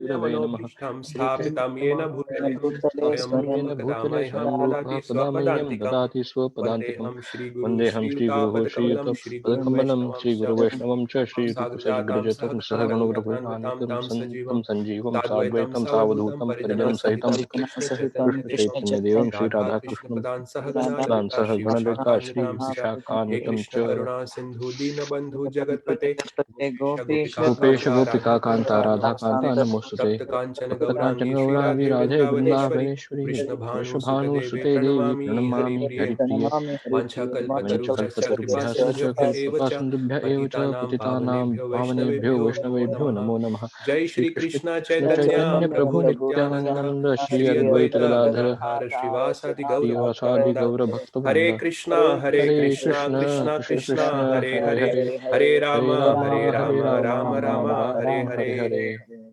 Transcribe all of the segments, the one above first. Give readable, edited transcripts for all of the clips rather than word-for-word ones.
गुरवे नमः। स्थापितं येन भूतले स्वयं कदा मह्यं कदा मह्यं ददाति ददाति स्वपदान्तिकम् स्वपदान्तिकं। वन्देऽहं श्रीगुरुः श्रीयुतपदकमलं श्रीगुरुवैष्णवं च श्रीरूपसद्गुरुजतं सहगणरघुनाथं तं सञ्जीवं साद्वैतं सावधूतं परिजनं सहितं कृष्णचैतन्यदेवं श्रीराधाकृष्णं दान् सह गणललिता श्रीविशाखान्वितं च। करुणा सिन्धु दीनबन्धु जगत्पते गोपेश गोपिकान्ता राधाकान्ता नमोस्तुते। तप्तकाञ्चन गौराङ्गी राधे वृन्दावनेश्वरी वृषभानुसुते देवी प्रणमामि हरिप्रिये। वाञ्छाकल्पतरुभ्यश्च कृपासिन्धुभ्य एव च पतितानां पावनेभ्यो वैष्णवेभ्यो नमो नमः। जय श्री श्री कृष्ण चैतन्य प्रभु नित्यानंद श्री अद्वैत गदाधर श्रीवासादि श्रीवासादि गौर हरे भक्तवृंद। कृष्णा हरे कृष्णा कृष्ण कृष्णा कृष्ण कृष्णा कृष्ण हरे हरे हरे हरे हरे हरे राम राम हरे राम राम राम राम हरे राम हरे। Hare Hare.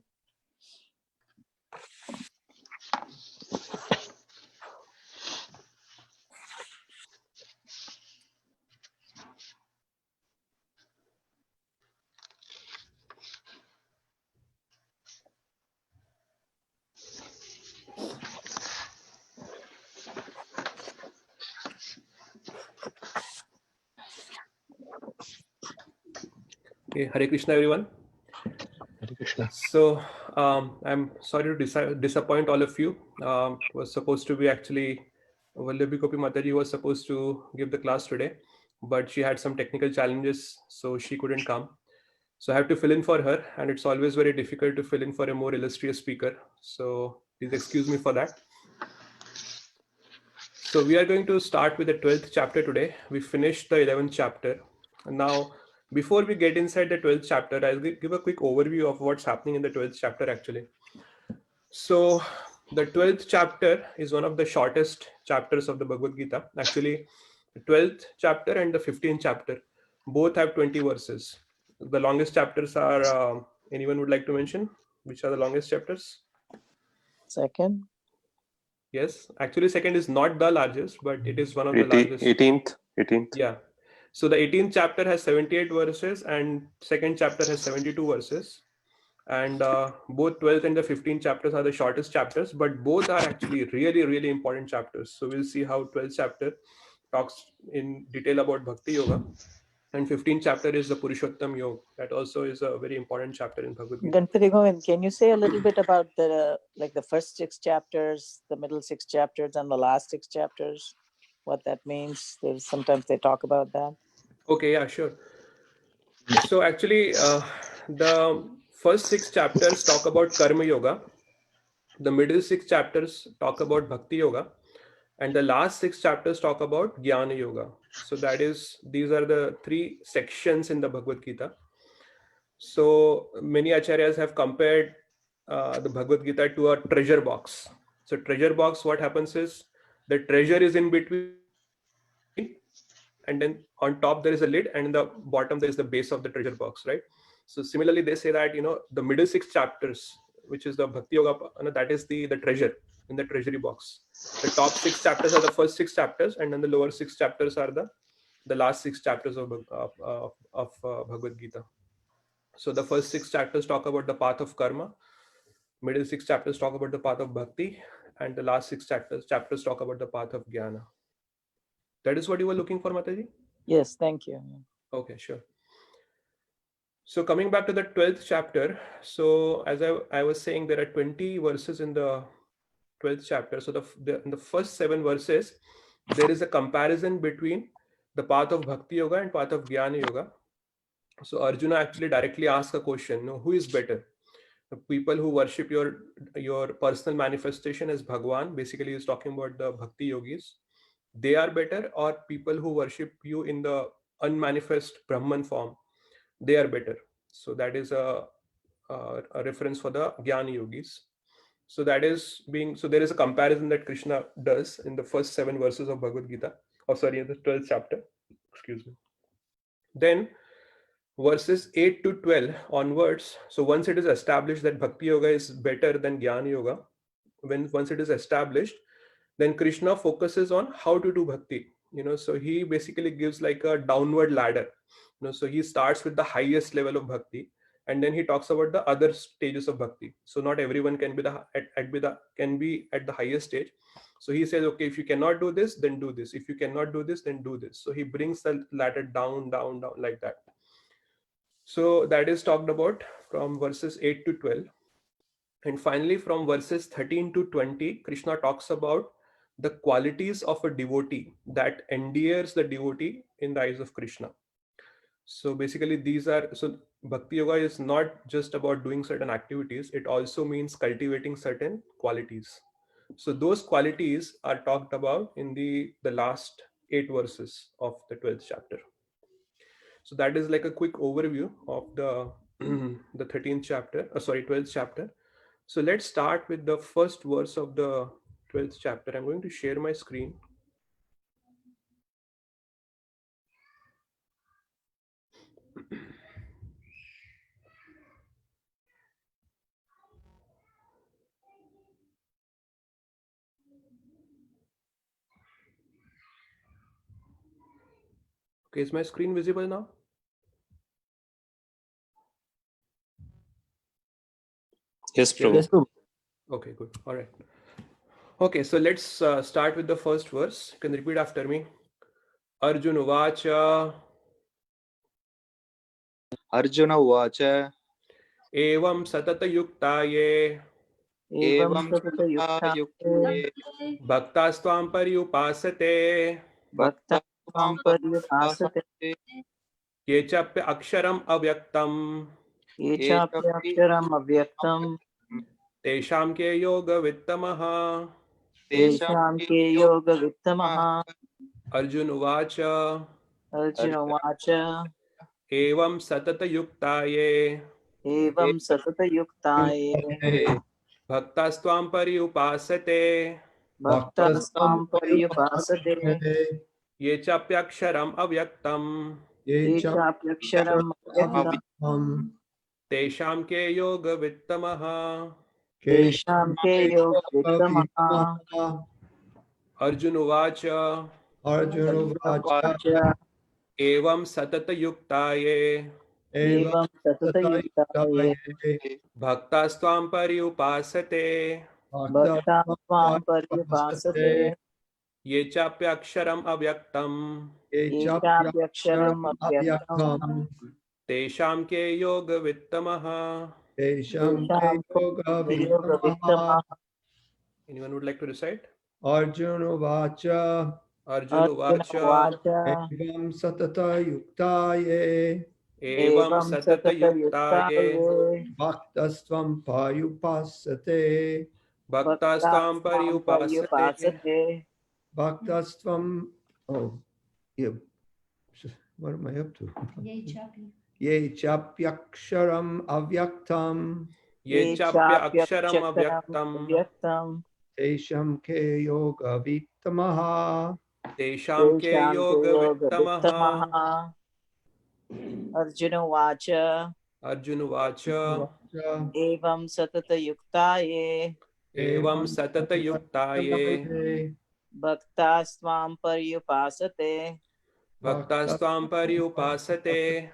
Okay, Hare Krishna everyone. Hare Krishna. So I'm sorry to disappoint all of you. Was supposed to be actually Vallabi Gopi Mataji was supposed to give the class today, but she had some technical challenges, so she couldn't come. So I have to fill in for her, and it's always very difficult to fill in for a more illustrious speaker. So please excuse me for that. So we are going to start with the 12th chapter today. We finished the 11th chapter. And now, before we get inside the 12th chapter, I'll give a quick overview of what's happening in the 12th chapter actually. So the 12th chapter is one of the shortest chapters of the Bhagavad Gita. Actually, the 12th chapter and the 15th chapter both have 20 verses. The longest chapters are, anyone would like to mention which are the longest chapters? Second. Yes, actually second is not the largest, but it is one of the largest. 18th. Yeah. So the 18th chapter has 78 verses and second chapter has 72 verses. And both 12th and the 15th chapters are the shortest chapters, but both are actually really, really important chapters. So we'll see how 12th chapter talks in detail about Bhakti Yoga. And 15th chapter is the Purushottam Yoga. That also is a very important chapter in Bhagavad Gita. Ganpati Govind, can you say a little bit about the first 6 chapters, the middle 6 chapters, and the last 6 chapters? What that means? Sometimes they talk about that. Okay, yeah, sure. So actually, the first 6 chapters talk about Karma Yoga. The middle 6 chapters talk about Bhakti Yoga. And the last 6 chapters talk about Jnana Yoga. So these are the 3 sections in the Bhagavad Gita. So many acharyas have compared the Bhagavad Gita to a treasure box. So treasure box, what happens is the treasure is in between, and then on top there is a lid, and in the bottom there is the base of the treasure box, right? So similarly, they say that the middle 6 chapters, which is the Bhakti Yoga, that is the treasure in the treasury box. The top 6 chapters are the first 6 chapters, and then the lower 6 chapters are the last 6 chapters of Bhagavad Gita. So the first 6 chapters talk about the path of karma, middle 6 chapters talk about the path of bhakti, and the last 6 chapters talk about the path of jnana. That is what you were looking for, Mataji? Yes, thank you. Okay, sure. So coming back to the 12th chapter, so as I was saying, there are 20 verses in the 12th chapter. So in the first 7 verses, there is a comparison between the path of bhakti yoga and path of jnana yoga. So Arjuna actually directly asks a question: who is better? The people who worship your personal manifestation as Bhagwan, basically is talking about the bhakti yogis, they are better, or people who worship you in the unmanifest Brahman form, they are better. So that is a reference for the Jnana yogis. So there is a comparison that Krishna does in the first 7 verses of Bhagavad Gita, in the 12th chapter. Excuse me. Then verses 8 to 12 onwards. So once it is established that Bhakti Yoga is better than Jnana Yoga, once it is established, then Krishna focuses on how to do bhakti. So he basically gives like a downward ladder. So he starts with the highest level of bhakti, and then he talks about the other stages of bhakti. So not everyone can be at the highest stage. So he says, okay, if you cannot do this, then do this. If you cannot do this, then do this. So he brings the ladder down, down, down, like that. So that is talked about from verses 8 to 12. And finally, from verses 13 to 20, Krishna talks about the qualities of a devotee that endears the devotee in the eyes of Krishna. So basically, Bhakti Yoga is not just about doing certain activities, it also means cultivating certain qualities. So those qualities are talked about in the last 8 verses of the 12th chapter. So that is like a quick overview of the 12th chapter. So let's start with the first verse of the 12th chapter. I'm going to share my screen. Okay, is my screen visible now? Yes, Prabhu. Yes, Prabhu. Okay, good. All right. Okay, so let's start with the first verse. You can repeat after me. Arjuna Vacha. Arjuna Vacha. Evam Satata Yuktaye. Evam Satata-yuktaye Bhaktastvam Paryupasate. Bhaktastvam paryupasate Ye chapya aksharam avyaktam. ye chapyaksharam avyaktam Tesham ke yoga vittamaha. tesham ke yoga vittamaha. Arjuna Vacha. Arjuna Vacha Evam Satata Yuktaye. evam satata-yuktaye Bhaktastvam Paryupasate. bhaktastvam paryupasate Ye chapyaksharam avyaktam. ye chapyaksharam avyaktam Tesham ke yoga vittamaha. tesham ke yoga vittamaha. Arjuna Vacha. Arjuna Vacha Evam Satata Yuktaye. evam satata-yuktaye Bhaktastvam Paryupasate. bhaktastvam paryupasate Ye chapyaksharam avyaktam. ye chapyaksharam avyaktam Tesham ke yoga vittamaha. tesham ke yoga vittamaha. Anyone would like to recite? Arjuna Vacha Arjuna Arjuna Vacha. Vacha Evam Satata Yuktaye Evam Satata Yuktaye. Bhaktastvam Payupasate Bhaktastvam Paryupasate. paryupasate Bhaktastvam yeah. What am I up to? Ye Chapyaksharam Avyaktam Ye chapya aksharam avyaktam. avyaktam Tesham Ke Yoga Vittamaha Tesham ke tesham yoga ke vittamaha. vittamaha. Arjuna Vacha Arjuna Vacha. evam satata-yuktaye Evam Satata Yuktaye. bhaktastvam paryupasate Bhaktastvam Paryupasate.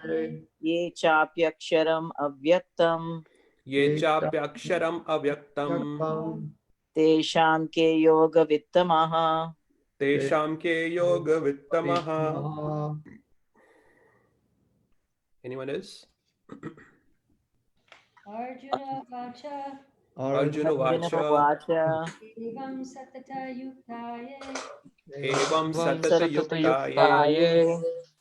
ye chapyaksharam avyaktam Ye chapyaksharam avyaktam. tesham ke yoga vittamaha. Tesham ke yoga vittamaha. Anyone else? Arjuna Vacha Arjuna Arjuna Vacha. Vacha Evam Satata Yuktaye Evam Evam Satata Yuktaye.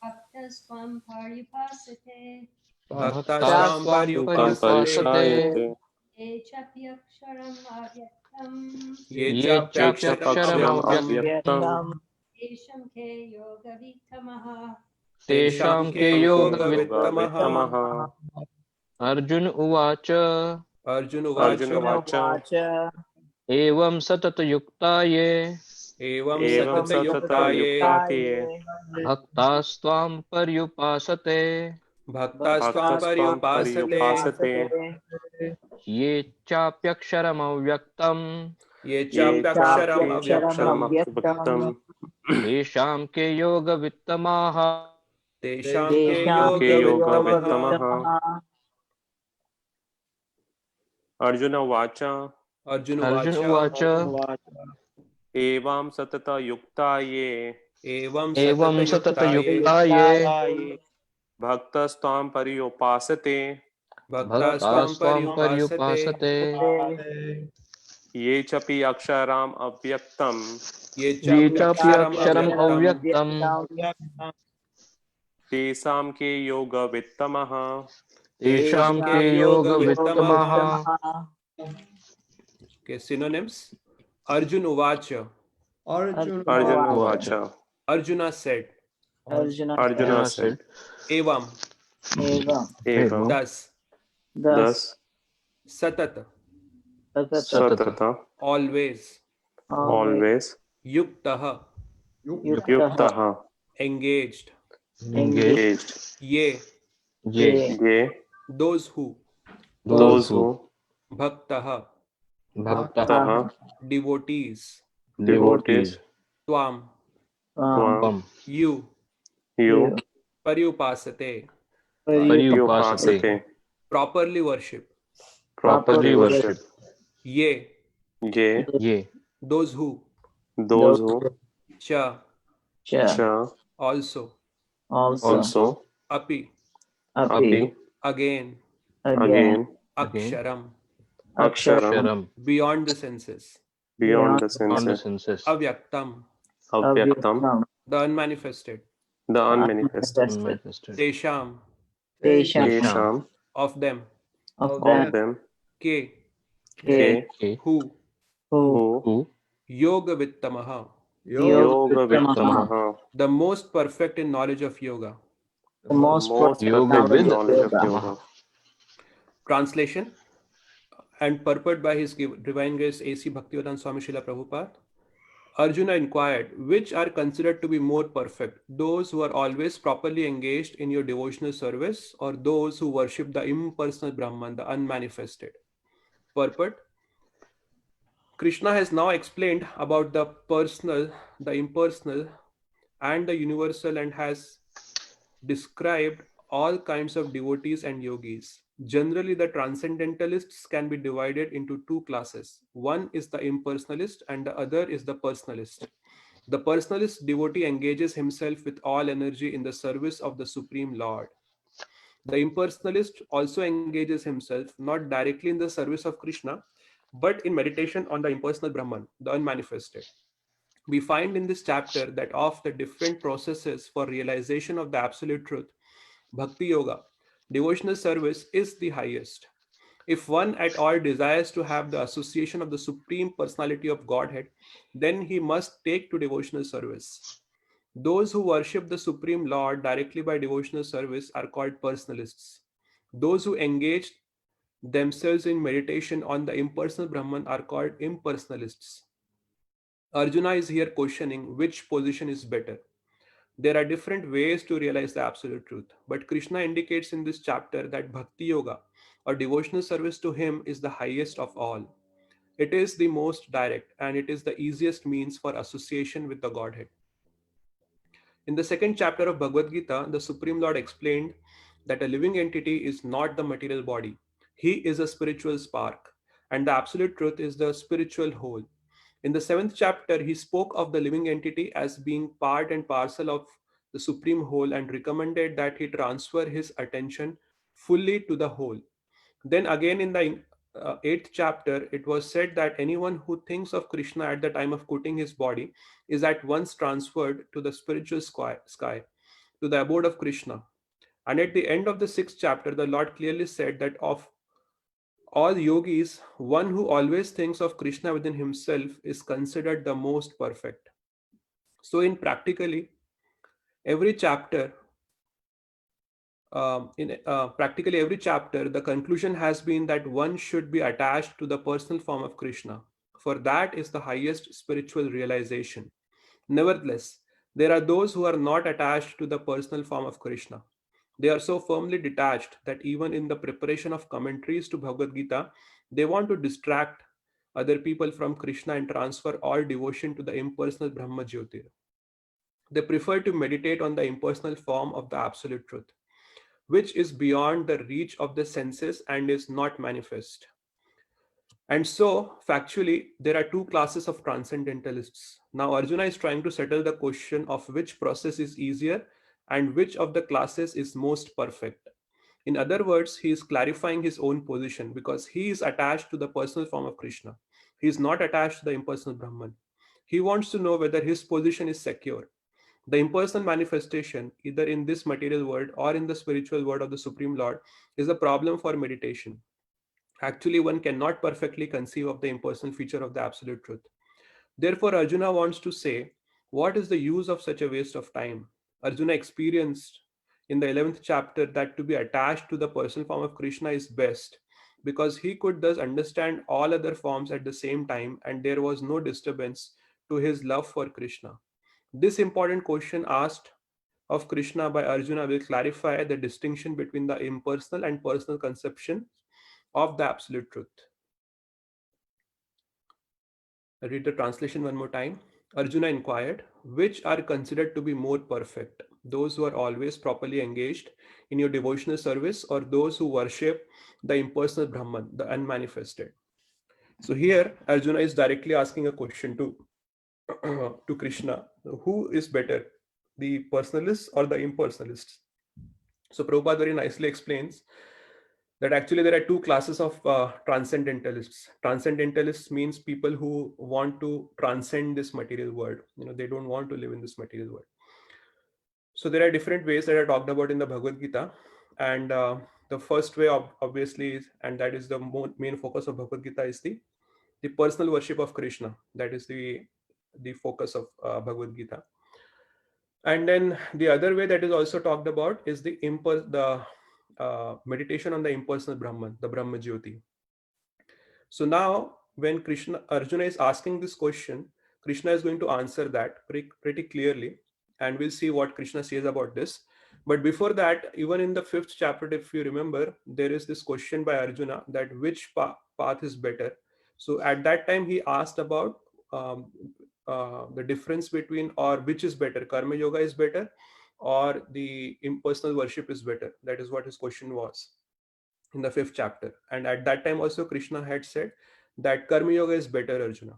Bhaktasvam Paryupasate Bhaktasvam Paryupasate. Ye Chapyaksharam Avyaktam Ye Ye chapyaksharam chapyaksharam avyaktam. avyaktam Tesham Ke Yoga Vittamaha Tesham ke yoga vittamaha. Arjuna Uvacha Arjuna Arjuna Vacha. Vacha Evam Satata Yuktaye Evam Evam Satata Satata Yuktaye. Bhaktastvam Paryupasate Bhaktasvam Bhaktasvam Paryupasate. Ye chapyaksharam avyaktam Ye Ye chapyaksharam chapyaksharam avyaktam. avyaktam Tesham ke yoga vittamaha Tesham ke tesham yoga ke yoga vittamaha. vittamaha. Arjun उवाच Arjun Arjun Uvacha. Uvacha एवं सतत युक्ता ये Evam Evam satata Satata yuktaye Yuktaye भक्तस्त्वां पर्युपासते bhaktasvam Bhaktasvam paryupasate Paryupasate ये चपि अक्षराम् अव्यक्तं ye Ye chapyaksharam Chapyaksharam avyaktam Avyaktam तेषां के योगवित्तमः tesham Tesham ke Ke yoga Yoga vittamaha. Vittamaha Okay, synonyms. Arjun Uvacha. Arjuna. Arjun Uvacha उवाच Arjuna said, Arjuna Arjun Arjuna said said Evam, Evam एवं thus, thus 10 Satat, Satata Satata सतत always, always always Yuktaha, Yuktaha युक्तः engaged, engaged engaged Ye, Ye ये those who, Those those who who Bhaktaha, Bhaktaha तः devotees, devotees Devotees Tvam, त्वां Tvam you, you Paryupasate, Paryupasate पर्युपासते properly worship, properly Properly worship worship Ye, ये Ye those who, those who Cha, च also, also Api, अपि again, again Again Aksharam, अक्षरम Sharam beyond the senses, beyond the on the senses senses Avyaktam, अव्यक्तम the unmanifested, the unmanifested Unmanifested Tesham, Tesham तेषाम of them, of them Ke, के Ke who, who Who Yoga Vittamaha, योग Vittamaha वित्तमः the most perfect in knowledge of yoga. the most Yoga perfect in with knowledge of Vittamaha yoga. Translation and purport by His Divine Grace A.C. Bhaktivedanta Swami Srila Prabhupada. Arjuna inquired, which are considered to be more perfect, those who are always properly engaged in your devotional service, or those who worship the impersonal Brahman, the unmanifested? Purport. Krishna has now explained about the personal, the impersonal, and the universal, and has described all kinds of devotees and yogis. Generally, the transcendentalists can be divided into two classes. One is the impersonalist, and the other is the personalist. The personalist devotee engages himself with all energy in the service of the Supreme Lord. The impersonalist also engages himself not directly in the service of Krishna, but in meditation on the impersonal Brahman, the unmanifested. We find in this chapter that of the different processes for realization of the absolute truth, Bhakti Yoga, devotional service is the highest. If one at all desires to have the association of the Supreme Personality of Godhead, then he must take to devotional service. Those who worship the Supreme Lord directly by devotional service are called personalists. Those who engage themselves in meditation on the impersonal Brahman are called impersonalists. Arjuna is here questioning which position is better. There are different ways to realize the absolute truth, but Krishna indicates in this chapter that Bhakti Yoga or devotional service to him is the highest of all. It is the most direct and it is the easiest means for association with the Godhead. In the second chapter of Bhagavad Gita, the Supreme Lord explained that a living entity is not the material body. He is a spiritual spark, and the absolute truth is the spiritual whole. In the seventh chapter, he spoke of the living entity as being part and parcel of the supreme whole and recommended that he transfer his attention fully to the whole. Then again in the eighth chapter, it was said that anyone who thinks of Krishna at the time of quitting his body is at once transferred to the spiritual sky, to the abode of Krishna. And at the end of the sixth chapter, the Lord clearly said that of all yogis, one who always thinks of Krishna within himself is considered the most perfect. So, in practically every chapter, practically every chapter, the conclusion has been that one should be attached to the personal form of Krishna, for that is the highest spiritual realization. Nevertheless, there are those who are not attached to the personal form of Krishna. They are so firmly detached that even in the preparation of commentaries to Bhagavad Gita, they want to distract other people from Krishna and transfer all devotion to the impersonal Brahma Jyotir. They prefer to meditate on the impersonal form of the absolute truth, which is beyond the reach of the senses and is not manifest. And so, factually, there are two classes of transcendentalists. Now, Arjuna is trying to settle the question of which process is easier and which of the classes is most perfect. In other words, he is clarifying his own position because he is attached to the personal form of Krishna. He is not attached to the impersonal Brahman. He wants to know whether his position is secure. The impersonal manifestation, either in this material world or in the spiritual world of the Supreme Lord, is a problem for meditation. Actually, one cannot perfectly conceive of the impersonal feature of the absolute truth. Therefore, Arjuna wants to say, what is the use of such a waste of time? Arjuna experienced in the 11th chapter that to be attached to the personal form of Krishna is best because he could thus understand all other forms at the same time and there was no disturbance to his love for Krishna. This important question asked of Krishna by Arjuna will clarify the distinction between the impersonal and personal conception of the absolute truth. I read the translation one more time. Arjuna inquired, which are considered to be more perfect? Those who are always properly engaged in your devotional service or those who worship the impersonal Brahman, the unmanifested? So here Arjuna is directly asking a question to Krishna. Who is better, the personalists or the impersonalists? So Prabhupada very nicely explains that actually there are two classes of transcendentalists. Transcendentalists means people who want to transcend this material world. They don't want to live in this material world. So there are different ways that are talked about in the Bhagavad Gita. And the first way obviously is, and that is the main focus of Bhagavad Gita, is the personal worship of Krishna. That is the focus of Bhagavad Gita. And then the other way that is also talked about is the meditation on the impersonal Brahman, the Brahma Jyoti. So now when Arjuna is asking this question, Krishna is going to answer that pretty clearly, and we'll see what Krishna says about this. But before that, even in the 5th chapter, if you remember, there is this question by Arjuna that which path is better. So at that time he asked about the difference between, or which is better, karma yoga is better or the impersonal worship is better. That is what his question was in the 5th chapter. And at that time also Krishna had said that karma yoga is better, Arjuna.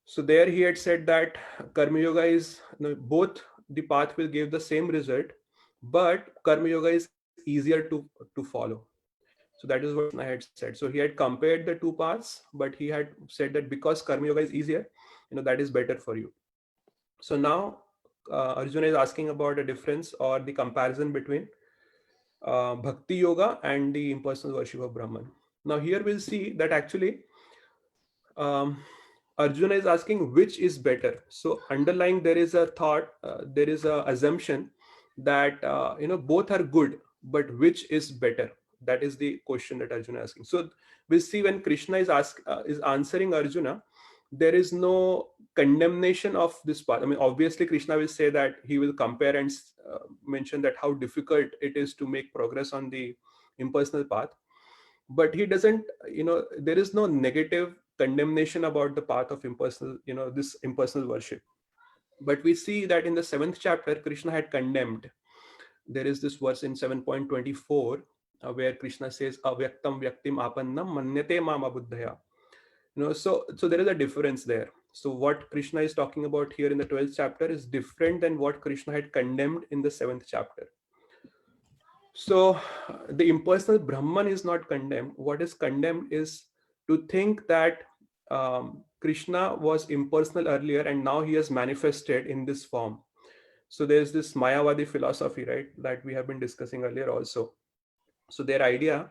So there he had said that karma yoga is, both the path will give the same result, but karma yoga is easier to follow. So that is what I had said. So he had compared the two paths, but he had said that because karma yoga is easier, that is better for you. So now Arjuna is asking about a difference or the comparison between bhakti yoga and the impersonal worship of Brahman. Now here we'll see that actually Arjuna is asking which is better. So underlying there is a thought, there is a assumption that both are good, but which is better? That is the question that Arjuna is asking. So we'll see when Krishna is answering Arjuna, there is no condemnation of this path. I mean, obviously Krishna will say that he will compare and mention that how difficult it is to make progress on the impersonal path, but he doesn't, there is no negative condemnation about the path of impersonal, this impersonal worship. But we see that in the 7th chapter Krishna had condemned. There is this verse in 7.24 where Krishna says avyaktam vyaktim apannam manyate mam abuddhaya. So there is a difference there. So what Krishna is talking about here in the 12th chapter is different than what Krishna had condemned in the 7th chapter. So the impersonal Brahman is not condemned. What is condemned is to think that Krishna was impersonal earlier and now he has manifested in this form. So there's this Mayavadi philosophy, right, that we have been discussing earlier also. So their idea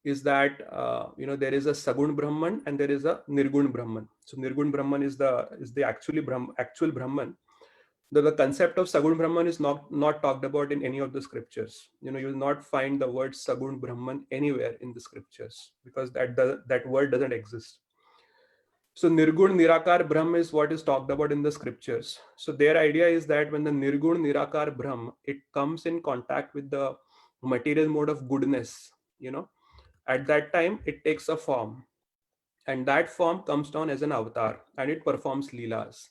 is that there is a Sagun Brahman and there is a Nirgun Brahman. So Nirgun Brahman is the actual Brahman. The concept of Sagun Brahman is not talked about in any of the scriptures. You will not find the word Sagun Brahman anywhere in the scriptures because that word doesn't exist. So Nirgun Nirakar Brahm is what is talked about in the scriptures. So their idea is that when the Nirgun Nirakar Brahm, it comes in contact with the material mode of goodness, at that time it takes a form, and that form comes down as an avatar and it performs leelas.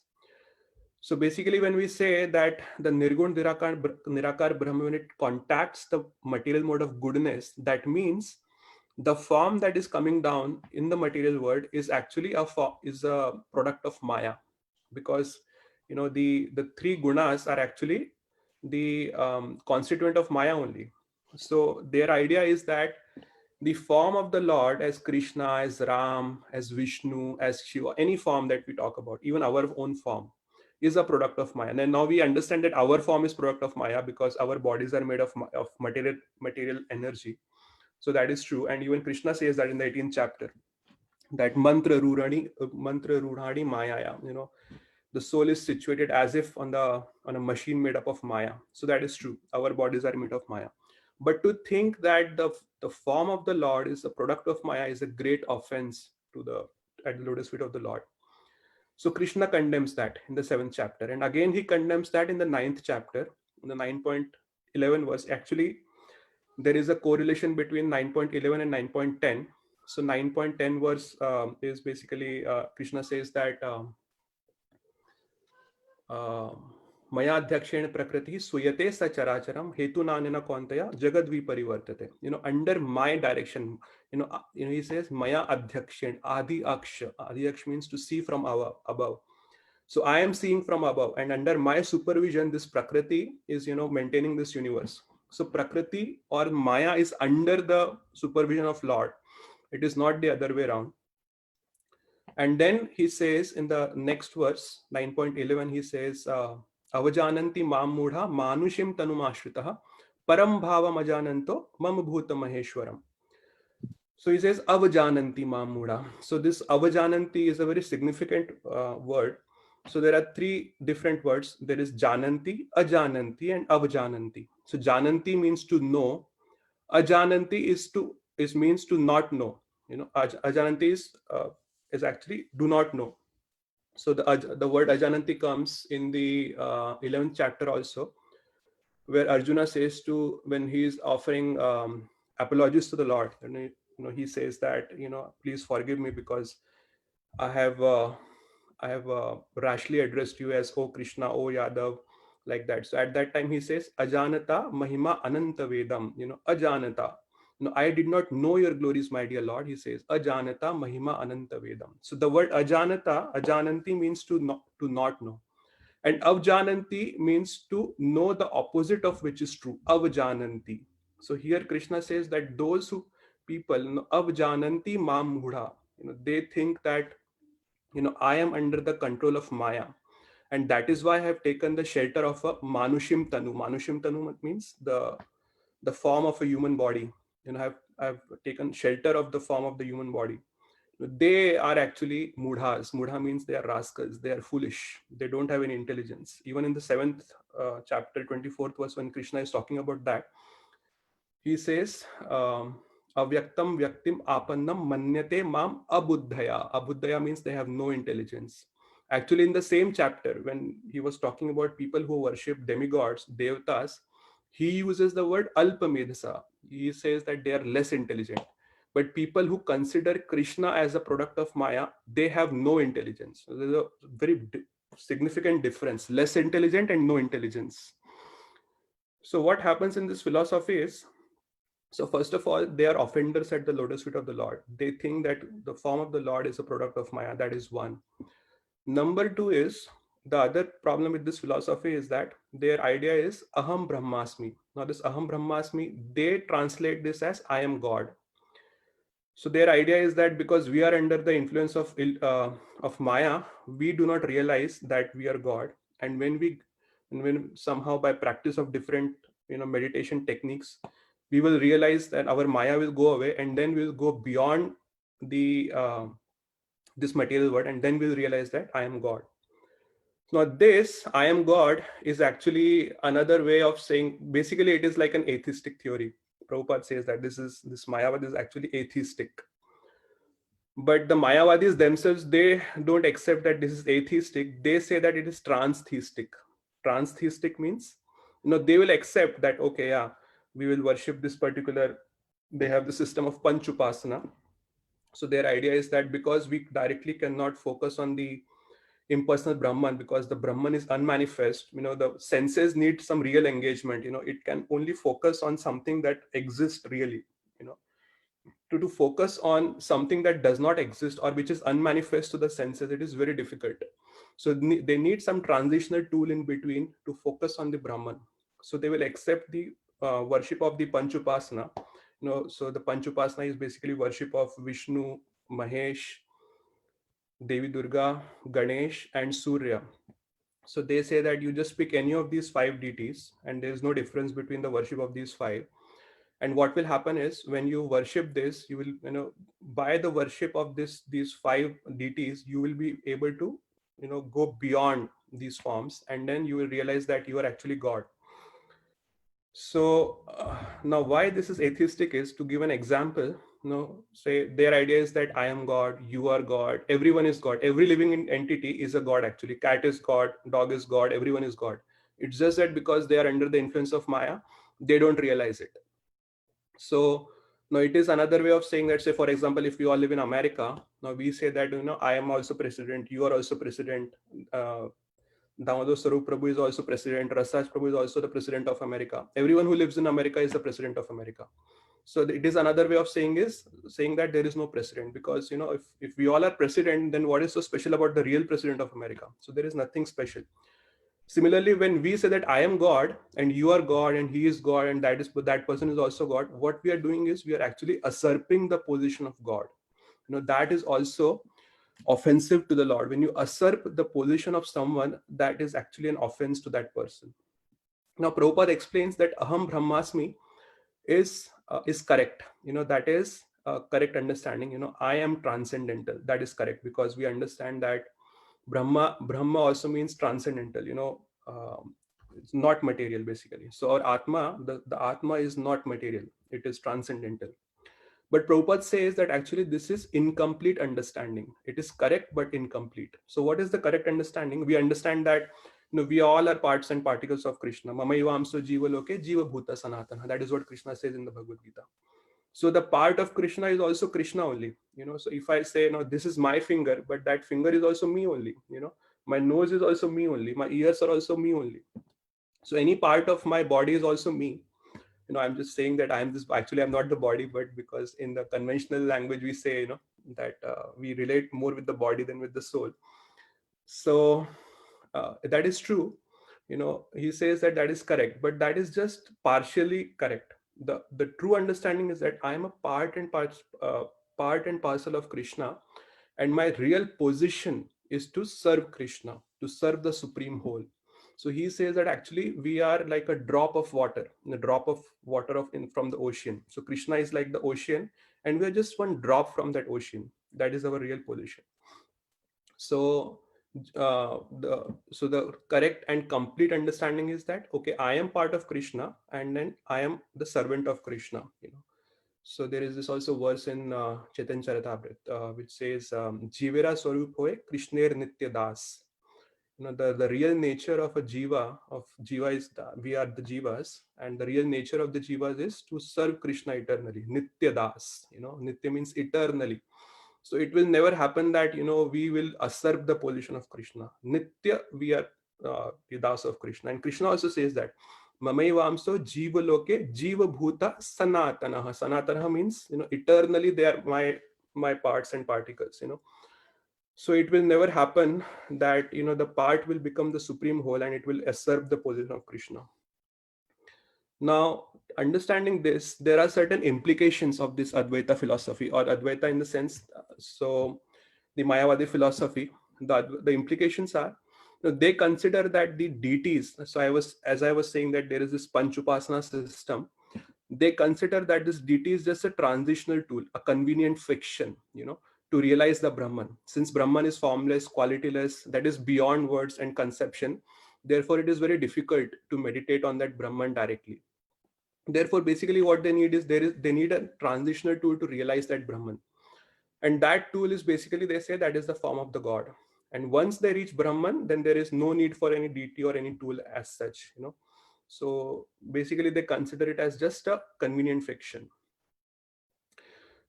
So basically when we say that the Nirgun Nirakar Brahma, when it contacts the material mode of goodness, that means the form that is coming down in the material world is actually a product of Maya, because the three gunas are actually the constituent of Maya only. So their idea is that the form of the Lord, as Krishna, as Ram, as Vishnu, as Shiva, any form that we talk about, even our own form, is a product of Maya. And now we understand that our form is product of Maya because our bodies are made of material energy. So that is true. And even Krishna says that in the 18th chapter, that mantra rudhani maya, the soul is situated as if on a machine made up of Maya. So that is true. Our bodies are made of Maya. But to think that the form of the Lord is a product of Maya is a great offense at the lotus feet of the Lord. So Krishna condemns that in the 7th chapter. And again, he condemns that in the 9th chapter, in the 9.11 verse. Actually, there is a correlation between 9.11 and 9.10. So 9.10 verse is basically Krishna says that Maya adhyakshena prakriti suyate sacharacharam hetu nanena kontaya jagadvi parivartate. Under my direction, he says Maya adhyakshena adi aksha. Adi aksha means to see from above. So I am seeing from above, and under my supervision, this prakriti is maintaining this universe. So prakriti or Maya is under the supervision of Lord. It is not the other way around. And then he says in the next verse, 9.11, he says, Avajananti mam mudha manushim tanumashritah param bhavam ajananto mam bhuta maheshwaram. So he says Avajananti mam mudha. So this Avajananti is a very significant word. So there are three different words. There is Jananti, Ajananti, and Avajananti. So Jananti means to know. Ajananti means to not know. Ajananti is actually do not know. So the word Ajananti comes in the 11th chapter also, where Arjuna says when he is offering apologies to the Lord, he says that please forgive me because I have rashly addressed you as O Krishna, O Yadav, like that. So at that time he says Ajanata Mahima Ananta Vedam, Ajanata. I did not know your glories, my dear Lord. He says Ajanata Mahima Ananta Vedam. So the word Ajananti means to not know. And Avjananti means to know the opposite of which is true. Avjananti. So here Krishna says that those people, Avjananti Mam Mudha, they think that I am under the control of Maya, and that is why I have taken the shelter of a Manushim Tanu. Manushim Tanu means the form of a human body. I've taken shelter of the form of the human body. They are actually mudhas. Mudha means they are rascals. They are foolish. They don't have any intelligence. Even in the 7th chapter, 24th verse, when Krishna is talking about that, he says, Avyaktam vyaktim apannam manyate mam abuddhaya. Abuddhaya means they have no intelligence. Actually, in the same chapter, when he was talking about people who worship demigods, devatas, he uses the word alpamedhasa. He says that they are less intelligent. But people who consider Krishna as a product of Maya, they have no intelligence. So there's a very significant difference, less intelligent and no intelligence. So what happens in this philosophy is, so first of all, they are offenders at the lotus feet of the Lord. They think that the form of the Lord is a product of Maya. That is one. Number two is, the other problem with this philosophy is that their idea is Aham Brahmasmi. Now this Aham Brahmasmi, they translate this as I am God. So their idea is that because we are under the influence of Maya, we do not realize that we are God. And when somehow by practice of different meditation techniques, we will realize that our Maya will go away, and then we'll go beyond the this material world, and then we'll realize that I am God. Now this I am God is actually another way of saying, basically it is like an atheistic theory. Prabhupada says that this Mayavad is actually atheistic. But the Mayavadis themselves, they don't accept that this is atheistic. They say that it is transtheistic. Transtheistic means, they will accept that, okay, yeah, we will worship this particular, they have the system of Panchupasana. So their idea is that because we directly cannot focus on the impersonal Brahman, because the Brahman is unmanifest, the senses need some real engagement. It can only focus on something that exists really. to focus on something that does not exist or which is unmanifest to the senses, it is very difficult. So they need some transitional tool in between to focus on the Brahman. So they will accept the worship of the Panchupasana. So the Panchupasana is basically worship of Vishnu, Mahesh, Devi Durga, Ganesh, and Surya. So they say that you just pick any of these 5 deities, and there is no difference between the worship of these 5. And what will happen is when you worship this, you will, by the worship of these 5 deities, you will be able to, go beyond these forms, and then you will realize that you are actually God. So now why this is atheistic is, to give an example, say their idea is that I am God, you are God, everyone is God, every living entity is a God actually. Cat is God, dog is God, everyone is God. It's just that because they are under the influence of Maya, they don't realize it. So now it is another way of saying that, say for example, if we all live in America, now we say that, I am also president, you are also president, Damodar Sarup Prabhu is also president, Rasaj Prabhu is also the president of America. Everyone who lives in America is the president of America. So it is another way of saying that there is no president, because if we all are president, then what is so special about the real president of America? So there is nothing special. Similarly, when we say that I am God and you are God and he is God and that person is also God, what we are doing is we are actually usurping the position of God. That is also offensive to the Lord. When you usurp the position of someone, that is actually an offense to that person. Now Prabhupada explains that Aham Brahmasmi is correct. That is correct understanding. I am transcendental. That is correct, because we understand that Brahma also means transcendental. It's not material basically. So our Atma, the Atma is not material. It is transcendental. But Prabhupada says that actually this is incomplete understanding. It is correct but incomplete. So what is the correct understanding? We understand that we all are parts and particles of Krishna. Mamayivamso jiva loke jiva bhuta sanatana. That is what Krishna says in the Bhagavad Gita. So the part of Krishna is also Krishna only. So if I say, this is my finger, but that finger is also me only. My nose is also me only. My ears are also me only. So any part of my body is also me. I'm just saying that I'm not the body, but because in the conventional language we say, that we relate more with the body than with the soul. So that is true. He says that is correct, but that is just partially correct. The true understanding is that I am a part and parcel of Krishna, and my real position is to serve Krishna, to serve the supreme whole. So he says that actually we are like a drop of water from the ocean. So Krishna is like the ocean, and we are just one drop from that ocean. That is our real position. So the correct and complete understanding is that, okay, I am part of Krishna, and then I am the servant of Krishna. So there is this also verse in Chaitanya Charitamrita which says, Jivera Swarup Hoye Krishner Nitya Das. The real nature of a jiva is we are the jivas, and the real nature of the jivas is to serve Krishna eternally. Nitya Das. Nitya means eternally. So it will never happen that we will usurp the position of Krishna. Nitya, we are the Das of Krishna, and Krishna also says that Mamaivamso jiva loke jiva bhuta sanatana. Sanatana means eternally they are my parts and particles. So it will never happen that the part will become the supreme whole and it will usurp the position of Krishna. Now, understanding this, there are certain implications of this Advaita philosophy, or Advaita in the sense, so the Mayavadi philosophy, the implications are, they consider that the deities, so as I was saying that there is this Panchupasana system, they consider that this deity is just a transitional tool, a convenient fiction, to realize the Brahman. Since Brahman is formless, qualityless, that is beyond words and conception, therefore it is very difficult to meditate on that Brahman directly. Therefore, basically what they need is they need a transitional tool to realize that Brahman. And that tool is basically, they say, that is the form of the God. And once they reach Brahman, then there is no need for any deity or any tool as such. So basically they consider it as just a convenient fiction.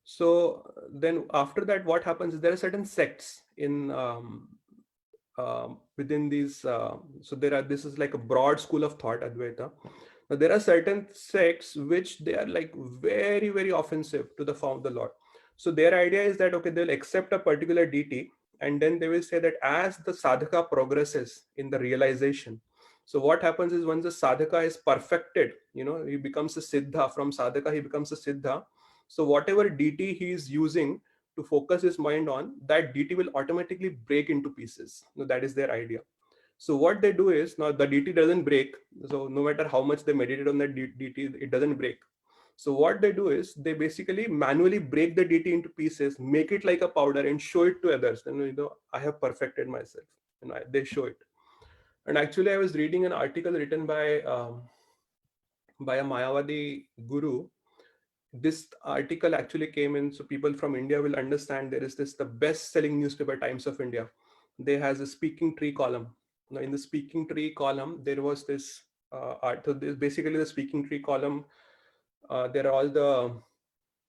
So then after that, what happens is there are certain sects in within these. So this is like a broad school of thought, Advaita. Now, there are certain sects which they are like very, very offensive to the form of the Lord. So their idea is that, okay, they'll accept a particular deity, and then they will say that as the sadhaka progresses in the realization, so what happens is once the sadhaka is perfected, he becomes a siddha. From sadhaka, he becomes a siddha. So whatever deity he is using to focus his mind on, that deity will automatically break into pieces. That is their idea. So what they do is, now the deity doesn't break. So no matter how much they meditate on that deity, it doesn't break. So what they do is they basically manually break the deity into pieces, make it like a powder and show it to others. And I have perfected myself. They show it. And actually I was reading an article written by a Mayavadi guru. This article actually came in, so people from India will understand. There is the best-selling newspaper, Times of India. They has a speaking tree column. Now, in the speaking tree column, there was this so this basically the speaking tree column. There are all the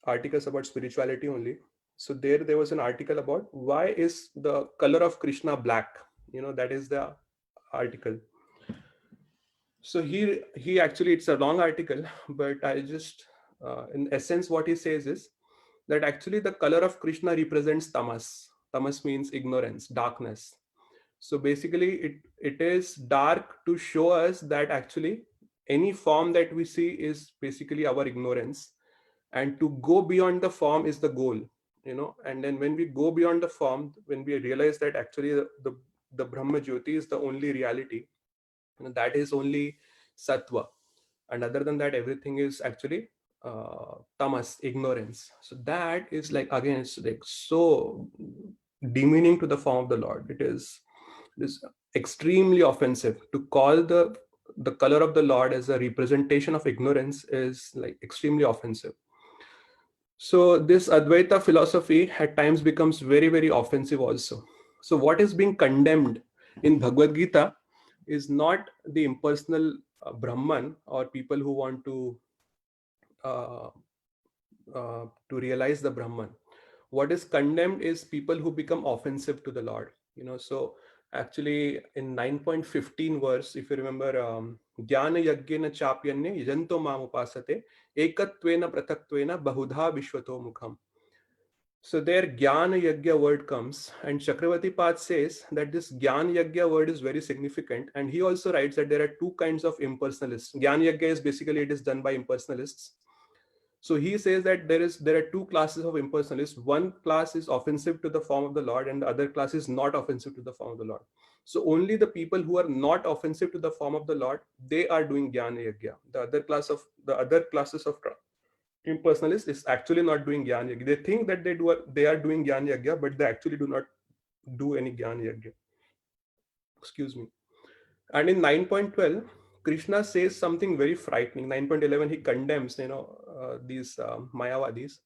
articles about spirituality only. So there was an article about why is the color of Krishna black. That is the article. So he actually, it's a long article, but I just in essence what he says is that actually the color of Krishna represents tamas. Tamas means ignorance, darkness. So basically it is dark to show us that actually any form that we see is basically our ignorance, and to go beyond the form is the goal. And then when we go beyond the form, when we realize that actually the Brahma Jyoti is the only reality, that is only sattva, and other than that everything is actually tamas, ignorance. So that is like, again, it's like so demeaning to the form of the Lord. It is extremely offensive to call the color of the Lord as a representation of ignorance, is like extremely offensive. So this Advaita philosophy at times becomes very, very offensive also. So what is being condemned in Bhagavad Gita is not the impersonal Brahman or people who want to realize the Brahman. What is condemned is people who become offensive to the Lord. So actually in 9.15 verse, if you remember, Jnana Yagyena Chapyanne Yajanto Mam Upasate Ekatvena Prataktvena Bahudha Vishwato Mukham. So there Jnana Yagya word comes, and Chakravarti Pad says that this Jnana Yagya word is very significant, and he also writes that there are two kinds of impersonalists. Jnana Yagya is basically, it is done by impersonalists. So he says that there are two classes of impersonalists. One class is offensive to the form of the Lord, and the other class is not offensive to the form of the Lord. So only the people who are not offensive to the form of the Lord, they are doing Jnana Yagya. The other classes of impersonalists is actually not doing Jnana Yagya. They think that they are doing Jnana Yagya, but they actually do not do any Jnana Yagya. Excuse me. And in 9.12, Krishna says something very frightening. 9.11, he condemns these Mayavadis.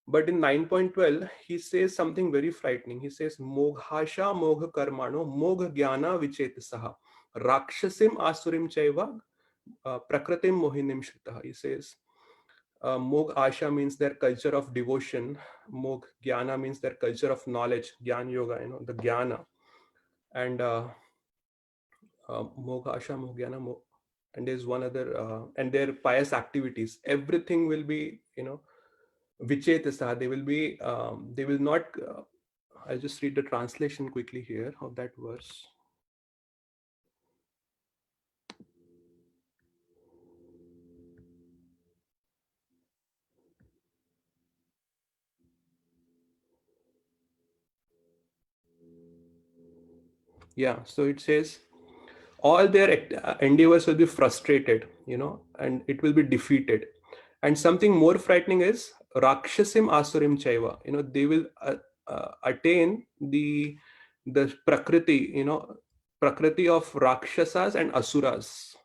But in 9.12, he says something very frightening. He says, Moghasha mogha karmano mogha jnana vichetasaha rakshasim asurim chaiva prakratim mohinim shritaha. He says, Mogh Asha means their culture of devotion. Mogh Jnana means their culture of knowledge, Jnana Yoga, the Jnana. And Mogh Asha, Mogh Jnana, and there's one other, and their pious activities. Everything will be, Vichetasa. They will not, I'll just read the translation quickly here of that verse. Yeah, so it says all their endeavors will be frustrated, and it will be defeated. And something more frightening is Rakshasim Asurim Chaiva. They will attain the Prakriti, Prakriti of Rakshasas and Asuras.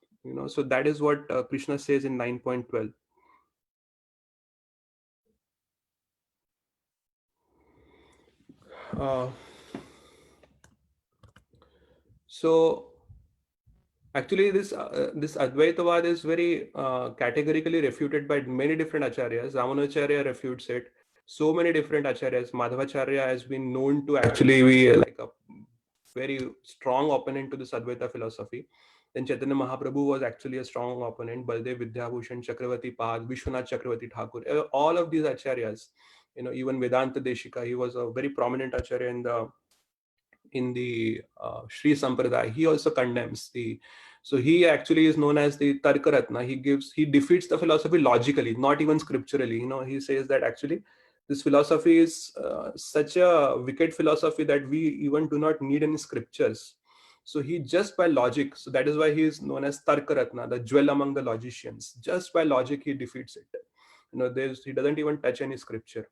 So that is what Krishna says in 9.12. So actually this Advaitavad is very categorically refuted by many different acharyas. Ramanacharya refutes it. So many different acharyas. Madhvacharya has been known to actually be like a very strong opponent to this Advaita philosophy. Then Chaitanya Mahaprabhu was actually a strong opponent. Baldev Vidyabhushan, Chakravarti Pad, Vishwanath Chakravarti Thakur, all of these acharyas, even Vedanta Deshika, he was a very prominent acharya in the Sri Sampradaya. He also condemns so he actually is known as the Tarkaratna. He defeats the philosophy logically, not even scripturally. He says that actually this philosophy is such a wicked philosophy that we even do not need any scriptures. So he just by logic, so that is why he is known as Tarkaratna, the jewel among the logicians. Just by logic, he defeats it. He doesn't even touch any scripture.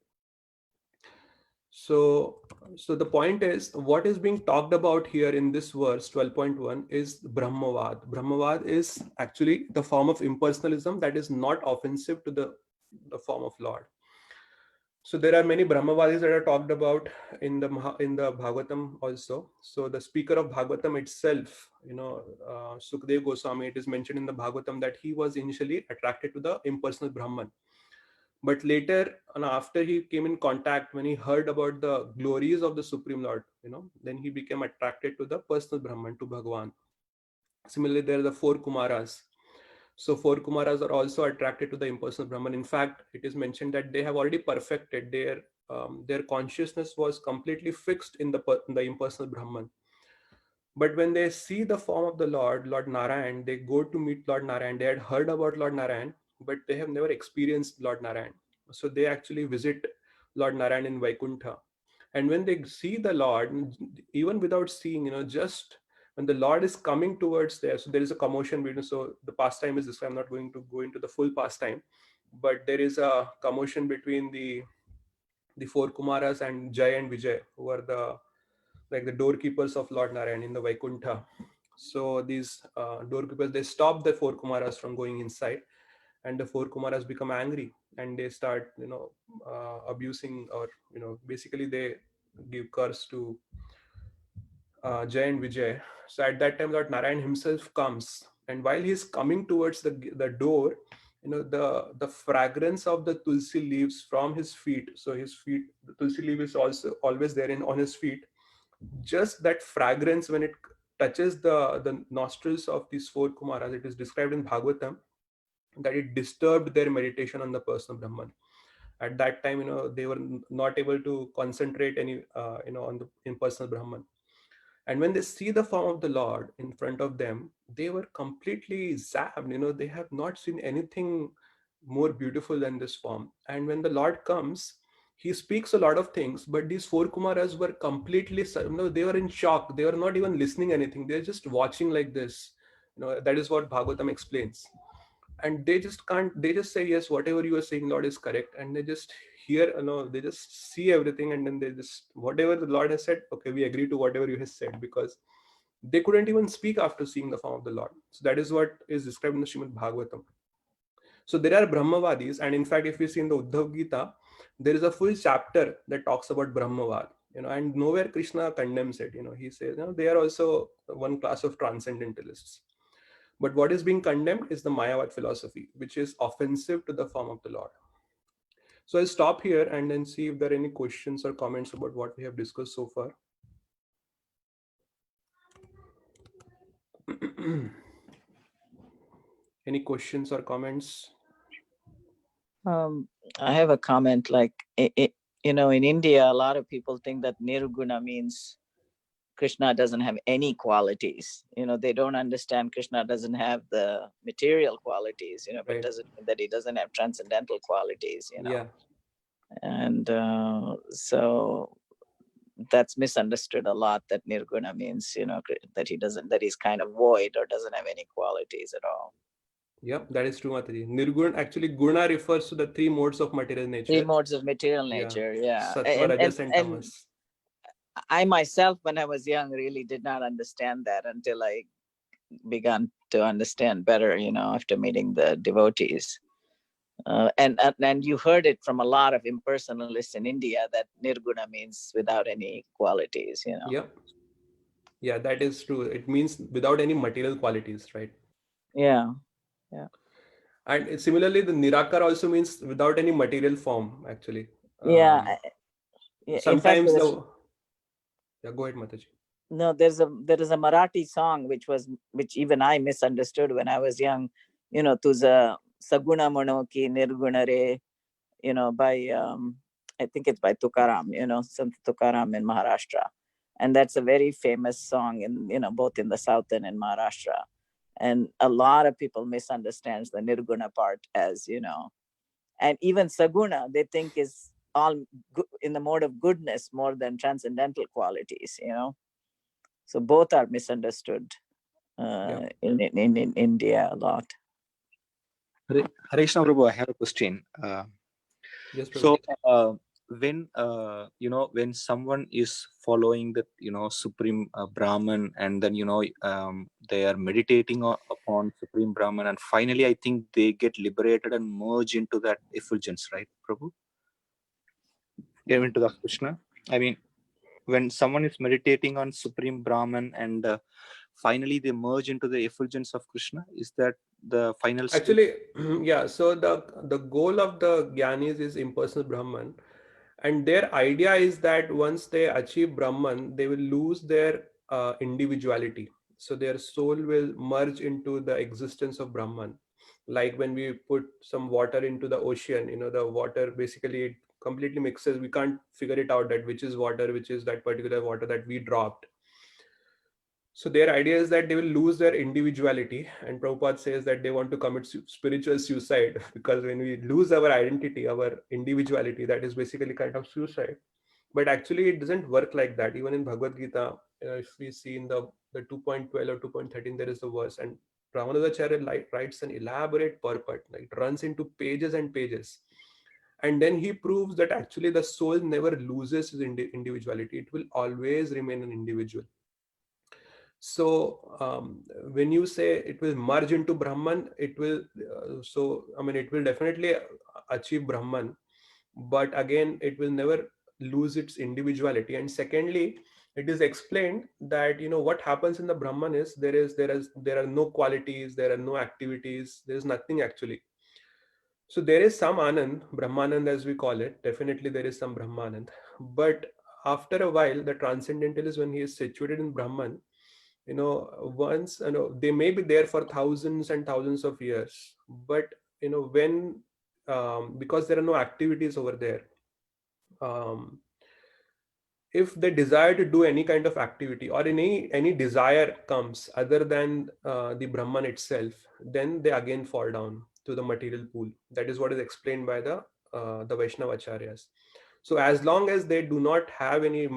So the point is, what is being talked about here in this verse 12.1 is Brahmavad. Brahmavad is actually the form of impersonalism that is not offensive to the form of Lord. So there are many Brahmavadis that are talked about in the Bhagavatam also. So the speaker of Bhagavatam itself, Sukdev Goswami, it is mentioned in the Bhagavatam that he was initially attracted to the impersonal Brahman. But later, and after he came in contact, when he heard about the glories of the Supreme Lord, then he became attracted to the personal Brahman, to Bhagavan. Similarly, there are the 4 Kumaras. So 4 Kumaras are also attracted to the impersonal Brahman. In fact, it is mentioned that they have already perfected their consciousness was completely fixed in the impersonal Brahman. But when they see the form of the Lord Narayan, they go to meet Lord Narayan. They had heard about Lord Narayan, but they have never experienced Lord Narayan. So they actually visit Lord Narayan in Vaikuntha. And when they see the Lord, even without seeing, just when the Lord is coming towards there, so there is a commotion between, so the pastime is this way. I'm not going to go into the full pastime, but there is a commotion between the 4 Kumaras and Jai and Vijay, who are the doorkeepers of Lord Narayan in the Vaikuntha. So these doorkeepers, they stop the 4 Kumaras from going inside, and the 4 Kumaras become angry and they start, abusing, or, basically they give curse to Jai and Vijay. So at that time, Lord Narayan himself comes, and while he's coming towards the door, the fragrance of the tulsi leaves from his feet. So his feet, the tulsi leaf is also always there on his feet. Just that fragrance, when it touches the nostrils of these 4 Kumaras, it is described in Bhagavatam that it disturbed their meditation on the personal Brahman. At that time, they were not able to concentrate any, on the impersonal Brahman. And when they see the form of the Lord in front of them, they were completely zapped. They have not seen anything more beautiful than this form. And when the Lord comes, he speaks a lot of things, but these 4 Kumaras were completely, they were in shock. They were not even listening anything. They're just watching like this. That is what Bhagavatam explains. And they just say, yes, whatever you are saying, Lord, is correct. And they just hear, they just see everything. And then they just, whatever the Lord has said, okay, we agree to whatever you have said, because they couldn't even speak after seeing the form of the Lord. So that is what is described in the Srimad Bhagavatam. So there are Brahmavadis, and in fact, if you see in the Uddhav Gita, there is a full chapter that talks about Brahmavad, and nowhere Krishna condemns it. He says, they are also one class of transcendentalists. But what is being condemned is the Mayavad philosophy, which is offensive to the form of the Lord. So I'll stop here and then see if there are any questions or comments about what we have discussed so far. Any questions or comments? I have a comment, like, in India, a lot of people think that Nirguna means Krishna doesn't have any qualities. They don't understand Krishna doesn't have the material qualities, but Right. doesn't mean that he doesn't have transcendental qualities, Yeah. And so that's misunderstood a lot, that Nirguna means, that he's kind of void or doesn't have any qualities at all. Yep, that is true, Mataji. Nirguna, actually, guna refers to the 3 modes of material nature. 3 modes of material nature, yeah. Sattva, Rajas, and Tamas. I myself, when I was young, really did not understand that until I began to understand better, after meeting the devotees. And you heard it from a lot of impersonalists in India that Nirguna means without any qualities, Yep. Yeah, that is true. It means without any material qualities, right? Yeah. And similarly, the Nirakar also means without any material form, actually. Yeah. Sometimes yeah, go ahead, Mataji. No, there is a Marathi song which even I misunderstood when I was young. Tuza Saguna Manoki Nirguna Re, by I think it's by Tukaram, Sant Tukaram in Maharashtra. And that's a very famous song in, both in the South and in Maharashtra. And a lot of people misunderstands the Nirguna part as, and even Saguna, they think is all in the mode of goodness more than transcendental qualities, So both are misunderstood in India a lot. Hare Krishna Prabhu, I have a question. Yes, Prabhu. So when someone is following the Supreme Brahman, and then they are meditating upon Supreme Brahman, and finally I think they get liberated and merge into that effulgence, right, Prabhu? Into the Krishna. I mean, when someone is meditating on Supreme Brahman and finally they merge into the effulgence of Krishna, is that the final stage? Actually, yeah. So the goal of the Gyanis is impersonal Brahman. And their idea is that once they achieve Brahman, they will lose their individuality. So their soul will merge into the existence of Brahman. Like when we put some water into the ocean, the water basically it completely mixes. We can't figure it out that which is water, which is that particular water that we dropped. So their idea is that they will lose their individuality, and Prabhupada says that they want to commit spiritual suicide, because when we lose our identity, our individuality, that is basically kind of suicide. But actually it doesn't work like that. Even in Bhagavad Gita, if we see in the 2.12 or 2.13, there is a verse, and Ramanujacharya writes an elaborate purport, like runs into pages and pages. And then he proves that actually the soul never loses its individuality. It will always remain an individual. So when you say it will merge into Brahman, it will, it will definitely achieve Brahman, but again, it will never lose its individuality. And secondly, it is explained that, what happens in the Brahman is there are no qualities, there are no activities, there is nothing actually. So there is some Anand, Brahmanand as we call it, definitely there is some Brahmanand, but after a while, the transcendentalist, when he is situated in Brahman, once they may be there for thousands and thousands of years, but when because there are no activities over there, if they desire to do any kind of activity, or any desire comes other than the Brahman itself, then they again fall down to the material pool. That is what is explained by the Vaishnava Acharyas. So as long as they do not have any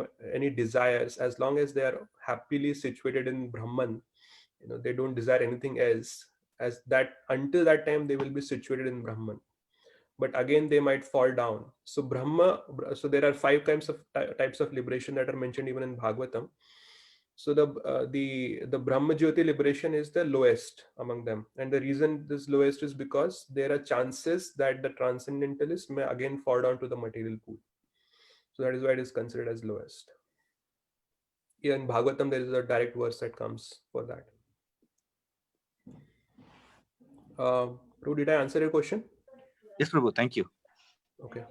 desires, as long as they are happily situated in Brahman, they don't desire anything else, as that until that time they will be situated in Brahman. But again they might fall down. So there are 5 types of liberation that are mentioned even in Bhagavatam. So the Brahma Jyoti liberation is the lowest among them, and the reason this lowest is because there are chances that the transcendentalist may again fall down to the material pool. So that is why it is considered as lowest. Yeah, in Bhagavatam there is a direct verse that comes for that. Prabhu, did I answer your question? Yes, Prabhu, thank you. Okay.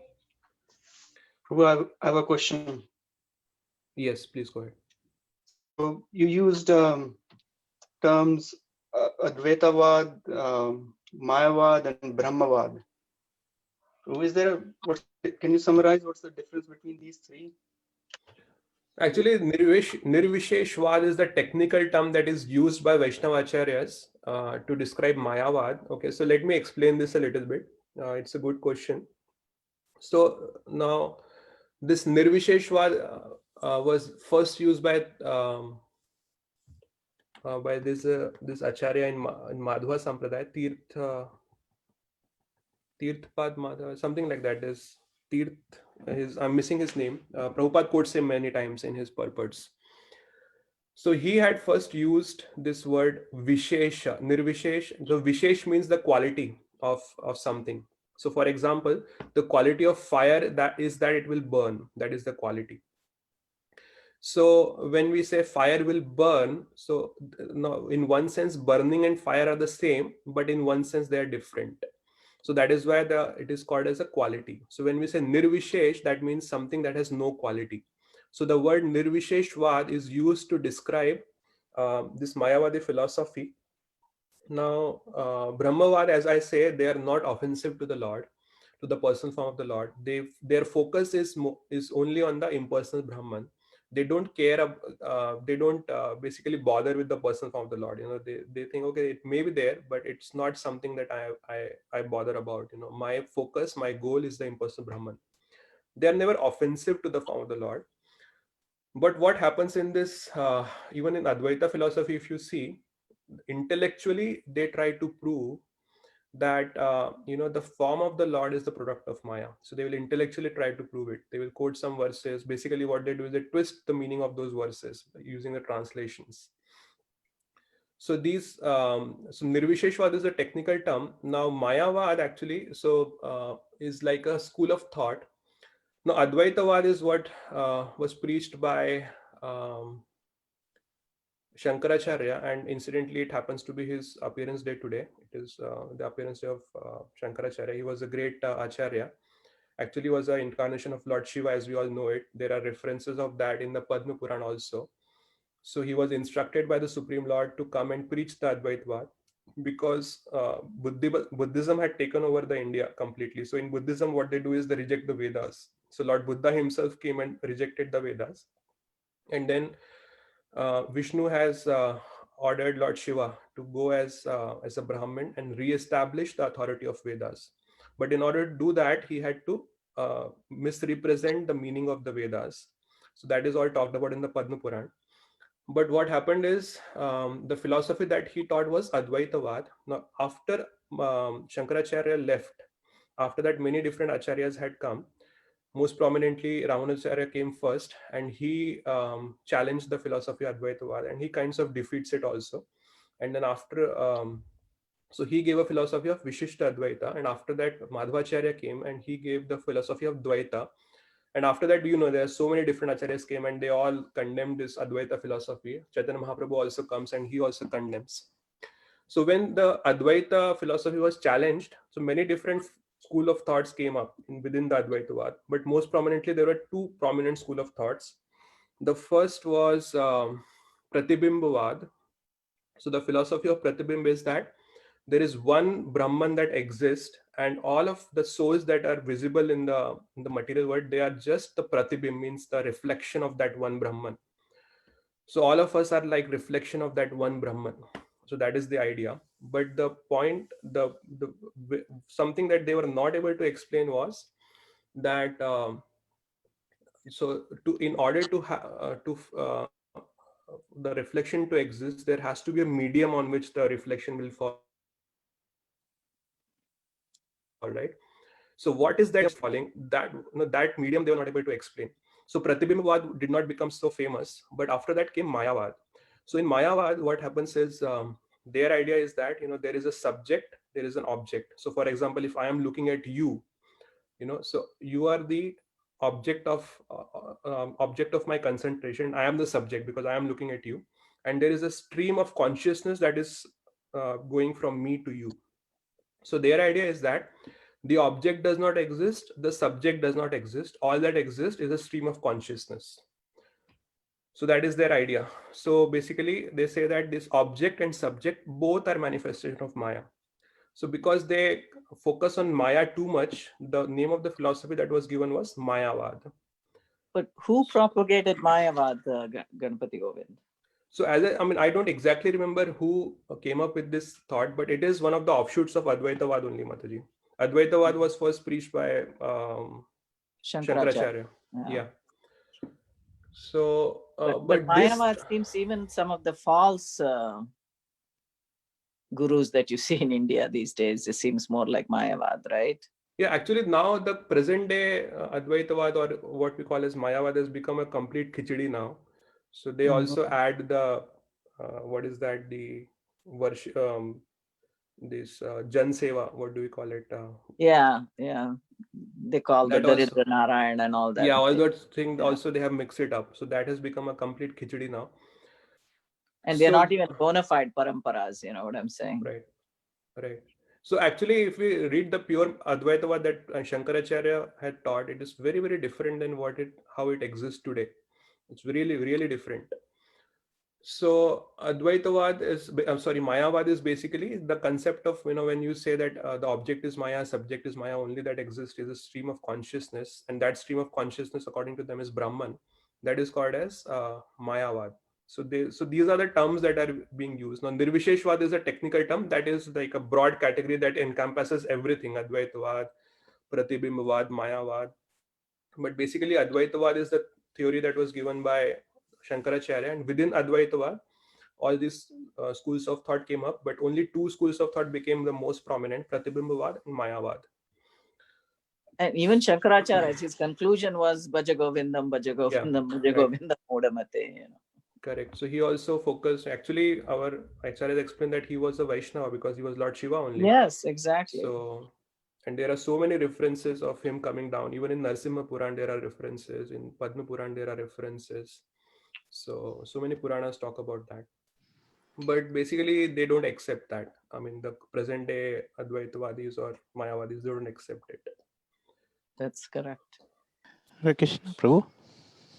Prabhu, I have a question. Yes, please go ahead. So you used terms Advaitavad, Mayavad, and Brahmavad. So can you summarize what's the difference between these three? Actually, Nirvisheshvad is the technical term that is used by Vaishnava Acharyas to describe Mayavad. Okay, so let me explain this a little bit. It's a good question. So now this Nirvisheshvad was first used by this Acharya in Madhva Sampradaya, Tirthpad Madhva, something like that. Is I'm missing his name. Prabhupada quotes him many times in his purports. So he had first used this word Vishesha, Nirvishesh. The Vishesh means the quality of something. So for example, the quality of fire, that it will burn. That is the quality. So when we say fire will burn, so no, in one sense, burning and fire are the same, but in one sense they are different. So that is why it is called as a quality. So when we say Nirvishesh, that means something that has no quality. So the word Nirvisheshvad is used to describe this Mayavadi philosophy. Now, Brahmavad, as I say, they are not offensive to the Lord, to the personal form of the Lord. Their focus is only on the impersonal Brahman. They don't care. They don't basically bother with the personal form of the Lord. They think, okay, it may be there, but it's not something that I bother about. My focus, my goal is the impersonal Brahman. They are never offensive to the form of the Lord. But what happens in this, even in Advaita philosophy, if you see, intellectually they try to prove that the form of the Lord is the product of Maya. So they will intellectually try to prove it. They will quote some verses. Basically what they do is they twist the meaning of those verses using the translations. So these so Nirvisheshvad is a technical term. Now Mayavad actually is like a school of thought. Now Advaitavad is what was preached by Shankaracharya, and incidentally it happens to be his appearance day today. It is the appearance day of Shankaracharya. He was a great Acharya. Actually was an incarnation of Lord Shiva, as we all know it. There are references of that in the Padma Puran also. So he was instructed by the Supreme Lord to come and preach the Advaitavad, because Buddhism had taken over the India completely. So in Buddhism, what they do is they reject the Vedas. So Lord Buddha himself came and rejected the Vedas. And then Vishnu has ordered Lord Shiva to go as a Brahmin and re-establish the authority of Vedas. But in order to do that, he had to misrepresent the meaning of the Vedas. So that is all talked about in the Padma Puran. But what happened is the philosophy that he taught was Advaitavad. Now, after Shankaracharya left, after that many different acharyas had come. Most prominently, Ramanujacharya came first, and he challenged the philosophy of Advaitavad, and he kinds of defeats it also. And then after, so he gave a philosophy of Vishishta Advaita, and after that, Madhvacharya came and he gave the philosophy of Dvaita. And after that, there are so many different acharyas came and they all condemned this Advaita philosophy. Chaitanya Mahaprabhu also comes and he also condemns. So when the Advaita philosophy was challenged, so many different school of thoughts came up within the Advaitavad, but most prominently there were two prominent school of thoughts. The first was Pratibimbavad. So the philosophy of Pratibimb is that there is one Brahman that exists, and all of the souls that are visible in the material world, they are just the Pratibimb, means the reflection of that one Brahman. So all of us are like reflection of that one Brahman. So that is the idea. But the point, the something that they were not able to explain was that in order to the reflection to exist, there has to be a medium on which the reflection will fall. Right. So what is that falling? That medium they were not able to explain. So Pratibimbavad did not become so famous, but after that came Mayavad. So in Mayavad, what happens is their idea is that there is a subject, there is an object. So for example, if I am looking at you, so you are the object of my concentration. I am the subject because I am looking at you, and there is a stream of consciousness that is going from me to you. So their idea is that the object does not exist, the subject does not exist. All that exists is a stream of consciousness. So that is their idea. So basically they say that this object and subject both are manifestation of Maya. So because they focus on Maya too much, the name of the philosophy that was given was Mayavad. But who propagated Mayavad, Ganpati Govind? So I don't exactly remember who came up with this thought, but it is one of the offshoots of Advaitavad only, Mataji. Advaitavad was first preached by Shankaracharya. Yeah. So, but Mayavad seems even some of the false gurus that you see in India these days, it seems more like Mayavad, right? Yeah, actually now the present day Advaitavad, or what we call as Mayavad, has become a complete khichdi now. So they also add the, what is that, the worship, this Jan Seva, what do we call it? Yeah. They call the Daridra Narayan and all that. Yeah, all those things also they have mixed it up. So that has become a complete khichdi now. And they're not even bona fide paramparas, you know what I'm saying? Right. So actually, if we read the pure Advaitavad that Shankaracharya had taught, it is very, very different than how it exists today. It's really, really different. So Advaitavad is, I'm sorry, Mayavad is basically the concept of, when you say that the object is Maya, subject is Maya, only that exists is a stream of consciousness. And that stream of consciousness, according to them, is Brahman. That is called as Mayavad. So these are the terms that are being used. Now, Nirvisheshvad is a technical term that is like a broad category that encompasses everything, Advaitavad, Pratibimbavad, Mayavad. But basically, Advaitavad is the theory that was given by Shankaracharya, and within Advaitavad, all these schools of thought came up, but only two schools of thought became the most prominent, Pratibimbavad and Mayavad. And even Shankaracharya, his conclusion was Bhajagovindam, Bhajagovindam, Bhajagovindam, Modamate. Correct. So he also focused, actually, our Acharya explained that he was a Vaishnava because he was Lord Shiva only. Yes, exactly. So, and there are so many references of him coming down. Even in Narsimha Puran, there are references. In Padma Puran, there are references. So many Puranas talk about that. But basically, they don't accept that. I mean, the present day Advaitavadis or Mayavadis, they don't accept it. That's correct. Hare Krishna, Prabhu.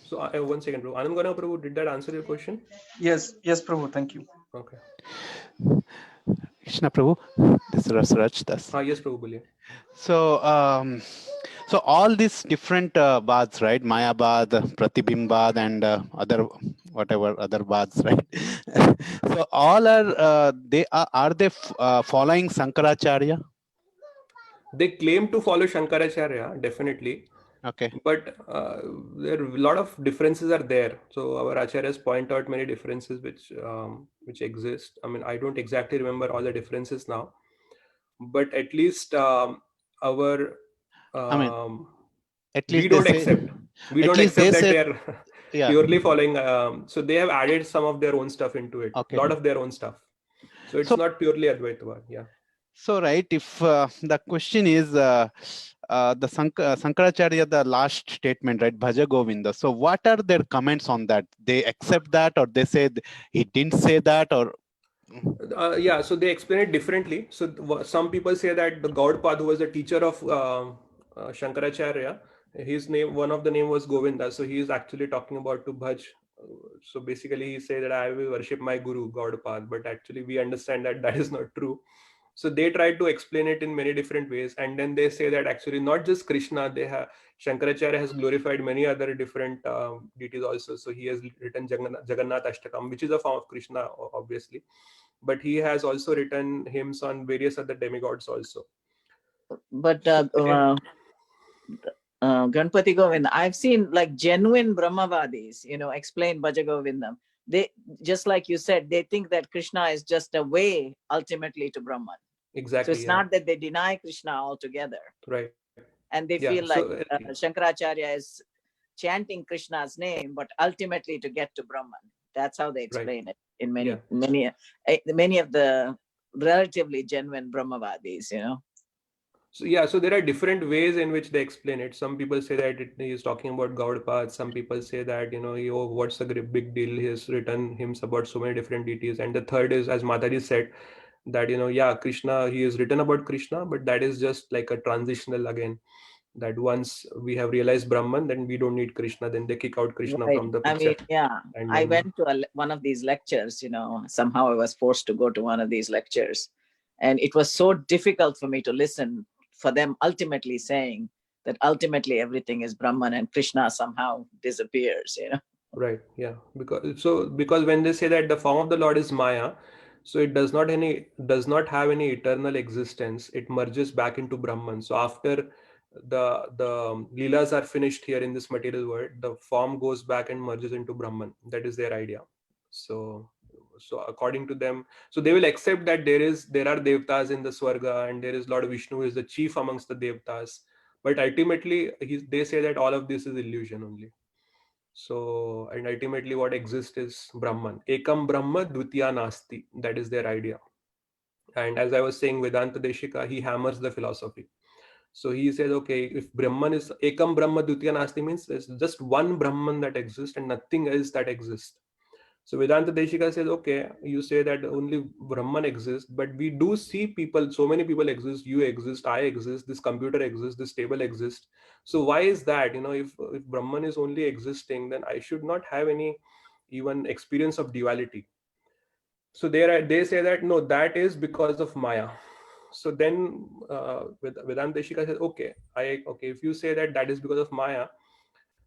So 1 second, Prabhu. Anandgana Prabhu, did that answer your question? Yes, Prabhu, thank you. Okay. Krishna Prabhu, this is Rasraj Das. Yes, Prabhu, boliye. So all these different baths, right? Mayabad, Pratibimbad, and other baths, right? So all are they following Shankaracharya? They claim to follow Shankaracharya, definitely. Okay. But there are a lot of differences are there. So our acharyas point out many differences which exist. I mean, I don't exactly remember all the differences now, but at least at least we don't accept that they are purely following. So they have added some of their own stuff into it, a lot of their own stuff. So it's not purely Advaitavad. Yeah. So right, if the question is the Shankaracharya, the last statement, right, Bhaja Govinda. So what are their comments on that? They accept that, or they say he didn't say that, or? Yeah, so they explain it differently. So some people say that the Gaudapad, who was the teacher of Shankaracharya, his name, one of the name was Govinda. So he is actually talking about to Bhaj. So basically he say that I will worship my Guru, Gaudapad, but actually we understand that that is not true. So they try to explain it in many different ways. And then they say that actually not just Krishna, Shankaracharya has glorified many other different deities also. So he has written Jagannath Ashtakam, which is a form of Krishna, obviously. But he has also written hymns on various other demigods also. But Ganpati Govinda, I've seen like genuine Brahmavadis, explain Bhaja Govindam. They, just like you said, they think that Krishna is just a way ultimately to Brahman. Exactly. So it's not that they deny Krishna altogether. Right. And they feel like Shankaracharya is chanting Krishna's name, but ultimately to get to Brahman. That's how they explain it in many of the relatively genuine Brahmavadis, So there are different ways in which they explain it. Some people say that he is talking about Gaudapad. Some people say that, what's the big deal? He has written hymns about so many different deities. And the third is, as Mataji said, that, Krishna, he has written about Krishna, but that is just like a transitional again. That once we have realized Brahman, then we don't need Krishna. Then they kick out Krishna from the picture. I went to one of these lectures, somehow I was forced to go to one of these lectures. And it was so difficult for me to listen, for them ultimately saying that ultimately everything is Brahman and Krishna somehow disappears, Right. Yeah. Because when they say that the form of the Lord is Maya, so it does not have any eternal existence. It merges back into Brahman. So after the Leelas are finished here in this material world, the form goes back and merges into Brahman. That is their idea. So according to them, so they will accept that there are devtas in the Swarga, and there is Lord Vishnu who is the chief amongst the devtas. But ultimately, they say that all of this is illusion only. So, and ultimately what exists is Brahman. Ekam Brahma Dvitiya Nasti. That is their idea. And as I was saying, Vedanta Deshika, he hammers the philosophy. So he says, okay, if Brahman is Ekam Brahma Dvitiya Nasti, means there's just one Brahman that exists and nothing else that exists. So Vedanta Deshika says, okay, you say that only Brahman exists, but we do see people, so many people exist, you exist, I exist, this computer exists, this table exists. So why is that? If Brahman is only existing, then I should not have any even experience of duality. So they say that no, that is because of Maya. So then Vedanta Deshika says, okay, if you say that is because of Maya,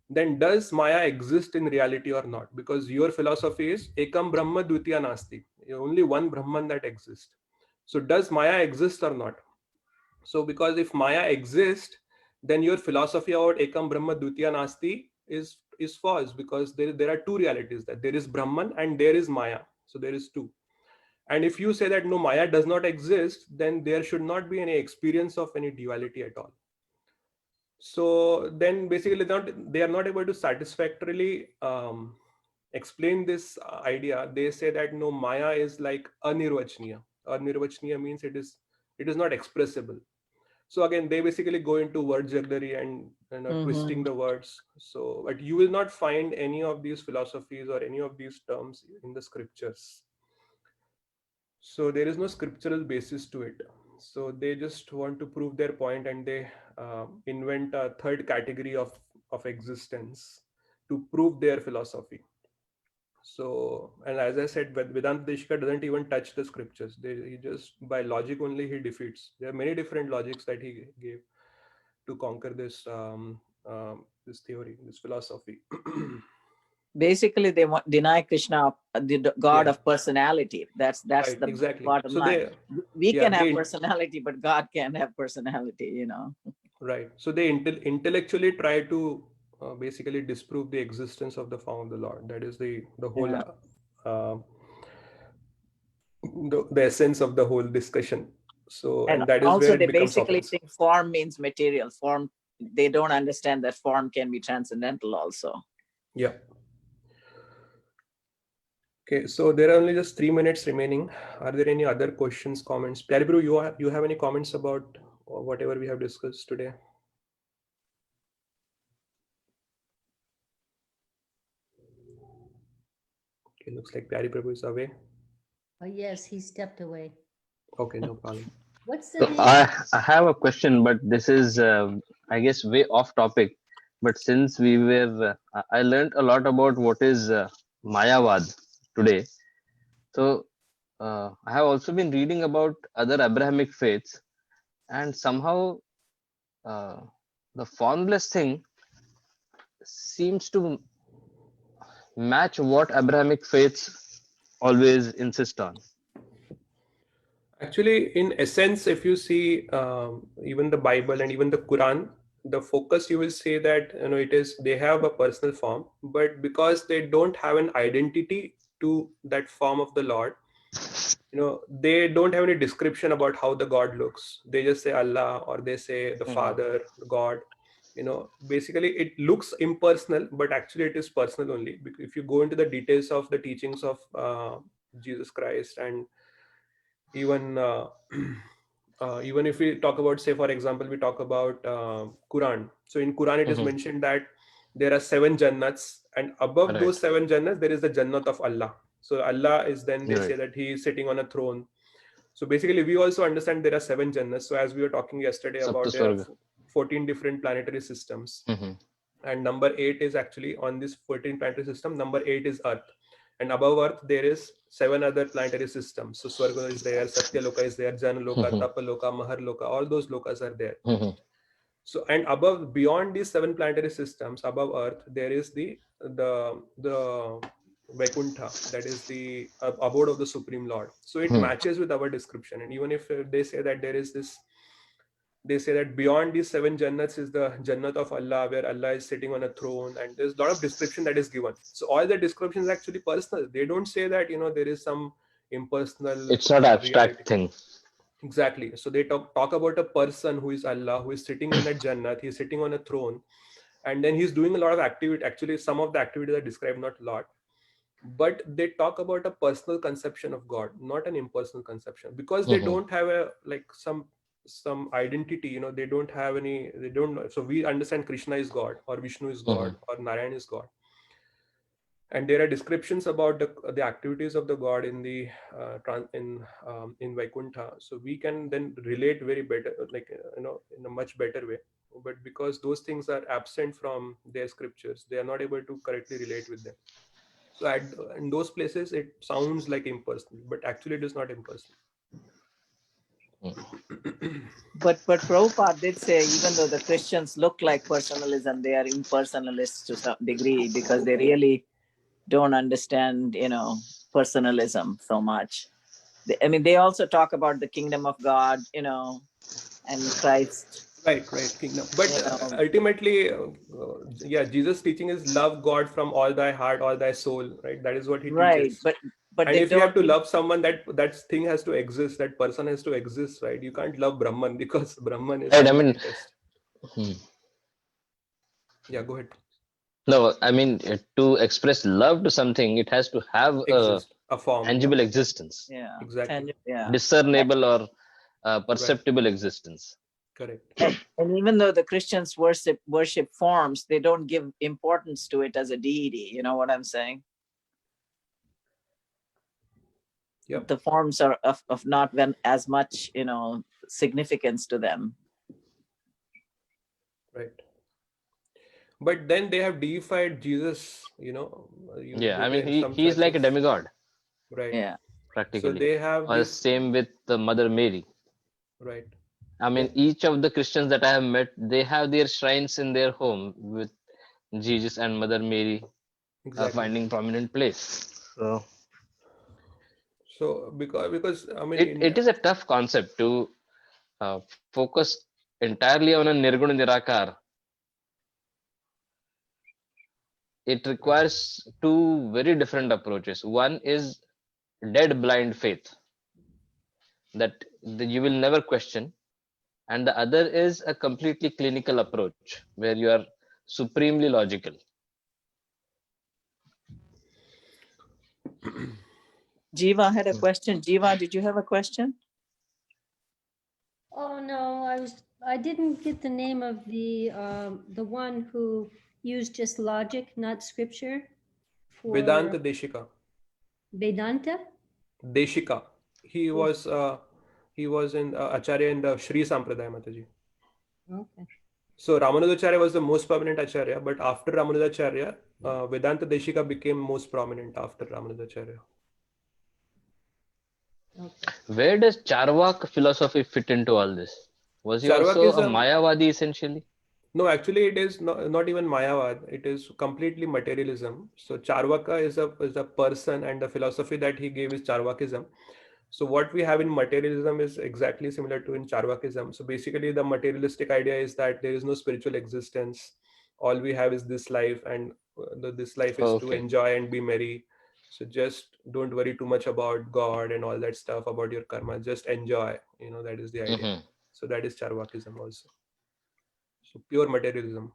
then does Maya exist in reality or not? Because your philosophy is Ekam Brahma Dvitiya Nasti, only one Brahman that exists. So does Maya exist or not? So because if Maya exists, then your philosophy about Ekam Brahma Dvitiya Nasti is false, because there are two realities, that there is Brahman and there is Maya. So there is two. And if you say that no, Maya does not exist, then there should not be any experience of any duality at all. So then basically they are not able to satisfactorily explain this idea. They say that no, Maya is like anirvachniya. Anirvachniya means it is not expressible. So again, they basically go into word jugglery and twisting the words. So, but you will not find any of these philosophies or any of these terms in the scriptures. So there is no scriptural basis to it. So they just want to prove their point, and they invent a third category of existence to prove their philosophy. So, and as I said, Vedanta Deshika doesn't even touch the scriptures. He just, by logic only, he defeats. There are many different logics that he gave to conquer this this theory, this philosophy. Basically, they deny Krishna, the God of personality. That's right, the exactly. bottom So line. We can have personality, but God can't have personality, Right. So they intellectually try to basically disprove the existence of the form of the Lord. That is the whole the essence of the whole discussion. So, and that is also where it they becomes basically offensive. think form means material. Form, they don't understand that form can be transcendental also. Yeah. Okay, so there are only just 3 minutes remaining. Are there any other questions, comments? Pyaribru, you have any comments about whatever we have discussed today? Okay, looks like Pyaribru is away. Yes, he stepped away. Okay, no problem. What's the So name? I have a question, but this is, I guess, way off topic. But since we were, I learned a lot about what is Mayavad today. So I have also been reading about other Abrahamic faiths, and somehow the formless thing seems to match what Abrahamic faiths always insist on. Actually, in essence, if you see even the Bible and even the Quran, the focus, you will say that it is, they have a personal form, but because they don't have an identity to that form of the Lord, they don't have any description about how the God looks. They just say Allah, or they say the Father, God. Basically it looks impersonal, but actually it is personal only. If you go into the details of the teachings of Jesus Christ, and even even if we talk about, say for example, we talk about Quran. So in Quran it is mentioned that there are 7 jannats, and above those 7 jannats there is the jannat of Allah. So Allah is, then they say that he is sitting on a throne. So basically we also understand there are 7 jannats. So as we were talking yesterday about, there are 14 different planetary systems, and number 8 is actually on this 14 planetary system. Number 8 is Earth, and above Earth there is 7 other planetary systems. So Swarga is there, Satyaloka is there, Janaloka, Tapaloka, Maharloka, all those lokas are there. So, and above, beyond these 7 planetary systems, above Earth, there is the Vaikuntha, that is the abode of the Supreme Lord. So it matches with our description. And even if they say that there is this, they say that beyond these 7 jannats is the Jannat of Allah, where Allah is sitting on a throne, and there's a lot of description that is given. So all the descriptions are actually personal. They don't say that there is some impersonal, it's not abstract thing. Exactly. So they talk about a person who is Allah, who is sitting in that Jannat, he's sitting on a throne, and then he's doing a lot of activity. Actually, some of the activities are described, not a lot, but they talk about a personal conception of God, not an impersonal conception, because they don't have a some identity. They don't have any. They don't know. So we understand Krishna is God, or Vishnu is God, or Narayan is God. And there are descriptions about the activities of the god in the in Vaikuntha, so we can then relate very better, like in a much better way. But because those things are absent from their scriptures, they are not able to correctly relate with them. So in those places it sounds like impersonal, but actually it is not impersonal. But Prabhupada did say, even though the Christians look like personalism, they are impersonalists to some degree, because they really don't understand, personalism so much. I mean, they also talk about the kingdom of God, and Christ. Right, kingdom. But ultimately, yeah, Jesus' teaching is love God from all thy heart, all thy soul, right? That is what he teaches. But And they if you have to don't. love someone, that thing has to exist, that person has to exist, right? You can't love Brahman because Brahman is Right, unmanifest. Yeah, go ahead. No, I mean, to express love to something, it has to have a form, tangible existence. Yeah, exactly. Discernible or perceptible existence. Correct. And even though the Christians worship forms, they don't give importance to it as a deity. You know what I'm saying? Yep. The forms are of not as much, significance to them. Right. But then they have deified Jesus, Yeah, I mean, he's like a demigod. Right. Yeah. Practically. So they have or same with the Mother Mary. Right. I mean, each of the Christians that I have met, they have their shrines in their home with Jesus and Mother Mary finding prominent place. So because I mean, it is a tough concept to focus entirely on a Nirguna Nirakar. It requires two very different approaches. One is dead blind faith, that you will never question, and the other is a completely clinical approach where you are supremely logical. Jiva had a question. Jiva, did you have a question? Oh no, I didn't get the name of the one who used just logic, not scripture. Vedanta Deshika. Vedanta? Deshika. He was in Acharya in the Sri Sampradaya, Mataji. Okay. So Ramanujacharya was the most prominent Acharya, but after Ramanujacharya, Vedanta Deshika became most prominent after Ramanujacharya. Okay. Where does Charvak philosophy fit into all this? Was he Charvak also is a Mayavadi essentially? No, actually, it is not even Mayavad. It is completely materialism. So Charvaka is a person, and the philosophy that he gave is Charvakism. So what we have in materialism is exactly similar to in Charvakism. So basically, the materialistic idea is that there is no spiritual existence. All we have is this life, and this life is to enjoy and be merry. So just don't worry too much about God and all that stuff about your karma. Just enjoy. That is the idea. So that is Charvakism also. So pure materialism.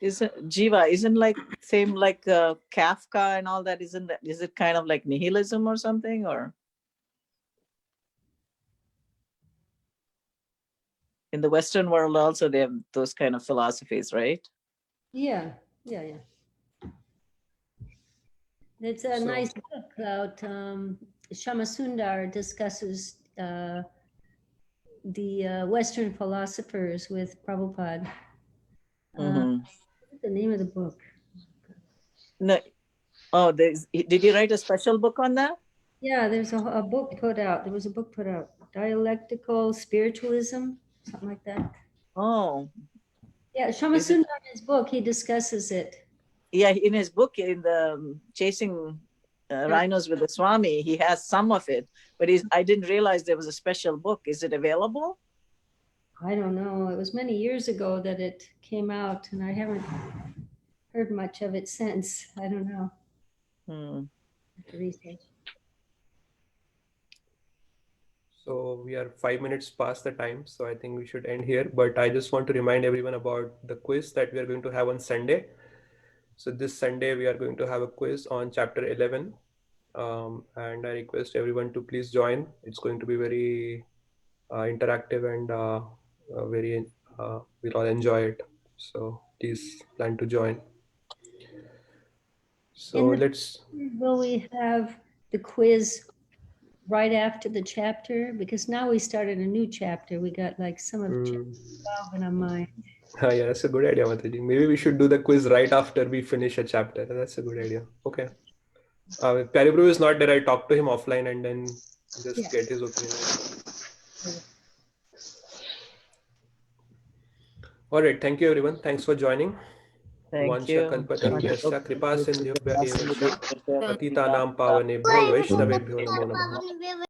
Jiva isn't like same like Kafka and all that? Is it kind of like nihilism or something, or? In the Western world also they have those kind of philosophies, right? Yeah. It's a nice book about Shamasundar discusses the Western philosophers with Prabhupada. What's the name of the book? No. Oh, did he write a special book on that? Yeah, there's a book put out. There was a book put out, Dialectical Spiritualism, something like that. Oh. Yeah, Shamasundar, in his book, he discusses it. Yeah, in his book, in the Chasing Rhinos with the Swami, he has some of it, but I didn't realize there was a special book. Is it available? I don't know. It was many years ago that it came out, and I haven't heard much of it since. I don't know. I have to research. So we are 5 minutes past the time, so I think we should end here. But I just want to remind everyone about the quiz that we are going to have on Sunday. So this Sunday we are going to have a quiz on chapter 11, and I request everyone to please join. It's going to be very interactive and we'll all enjoy it. So please plan to join. So In the- let's. Will we have the quiz right after the chapter? Because now we started a new chapter. We got like some of chapter 12 in our mind. Yeah, that's a good idea, Mataji. Maybe we should do the quiz right after we finish a chapter. That's a good idea. Okay. Paribru is not there. I talked to him offline and then just get his opinion. All right. Thank you, everyone. Thanks for joining. Thank you. Vancha kripa sindhubhya eva cha patitanam pavanebhyo vaishnavebhyo namo namaha.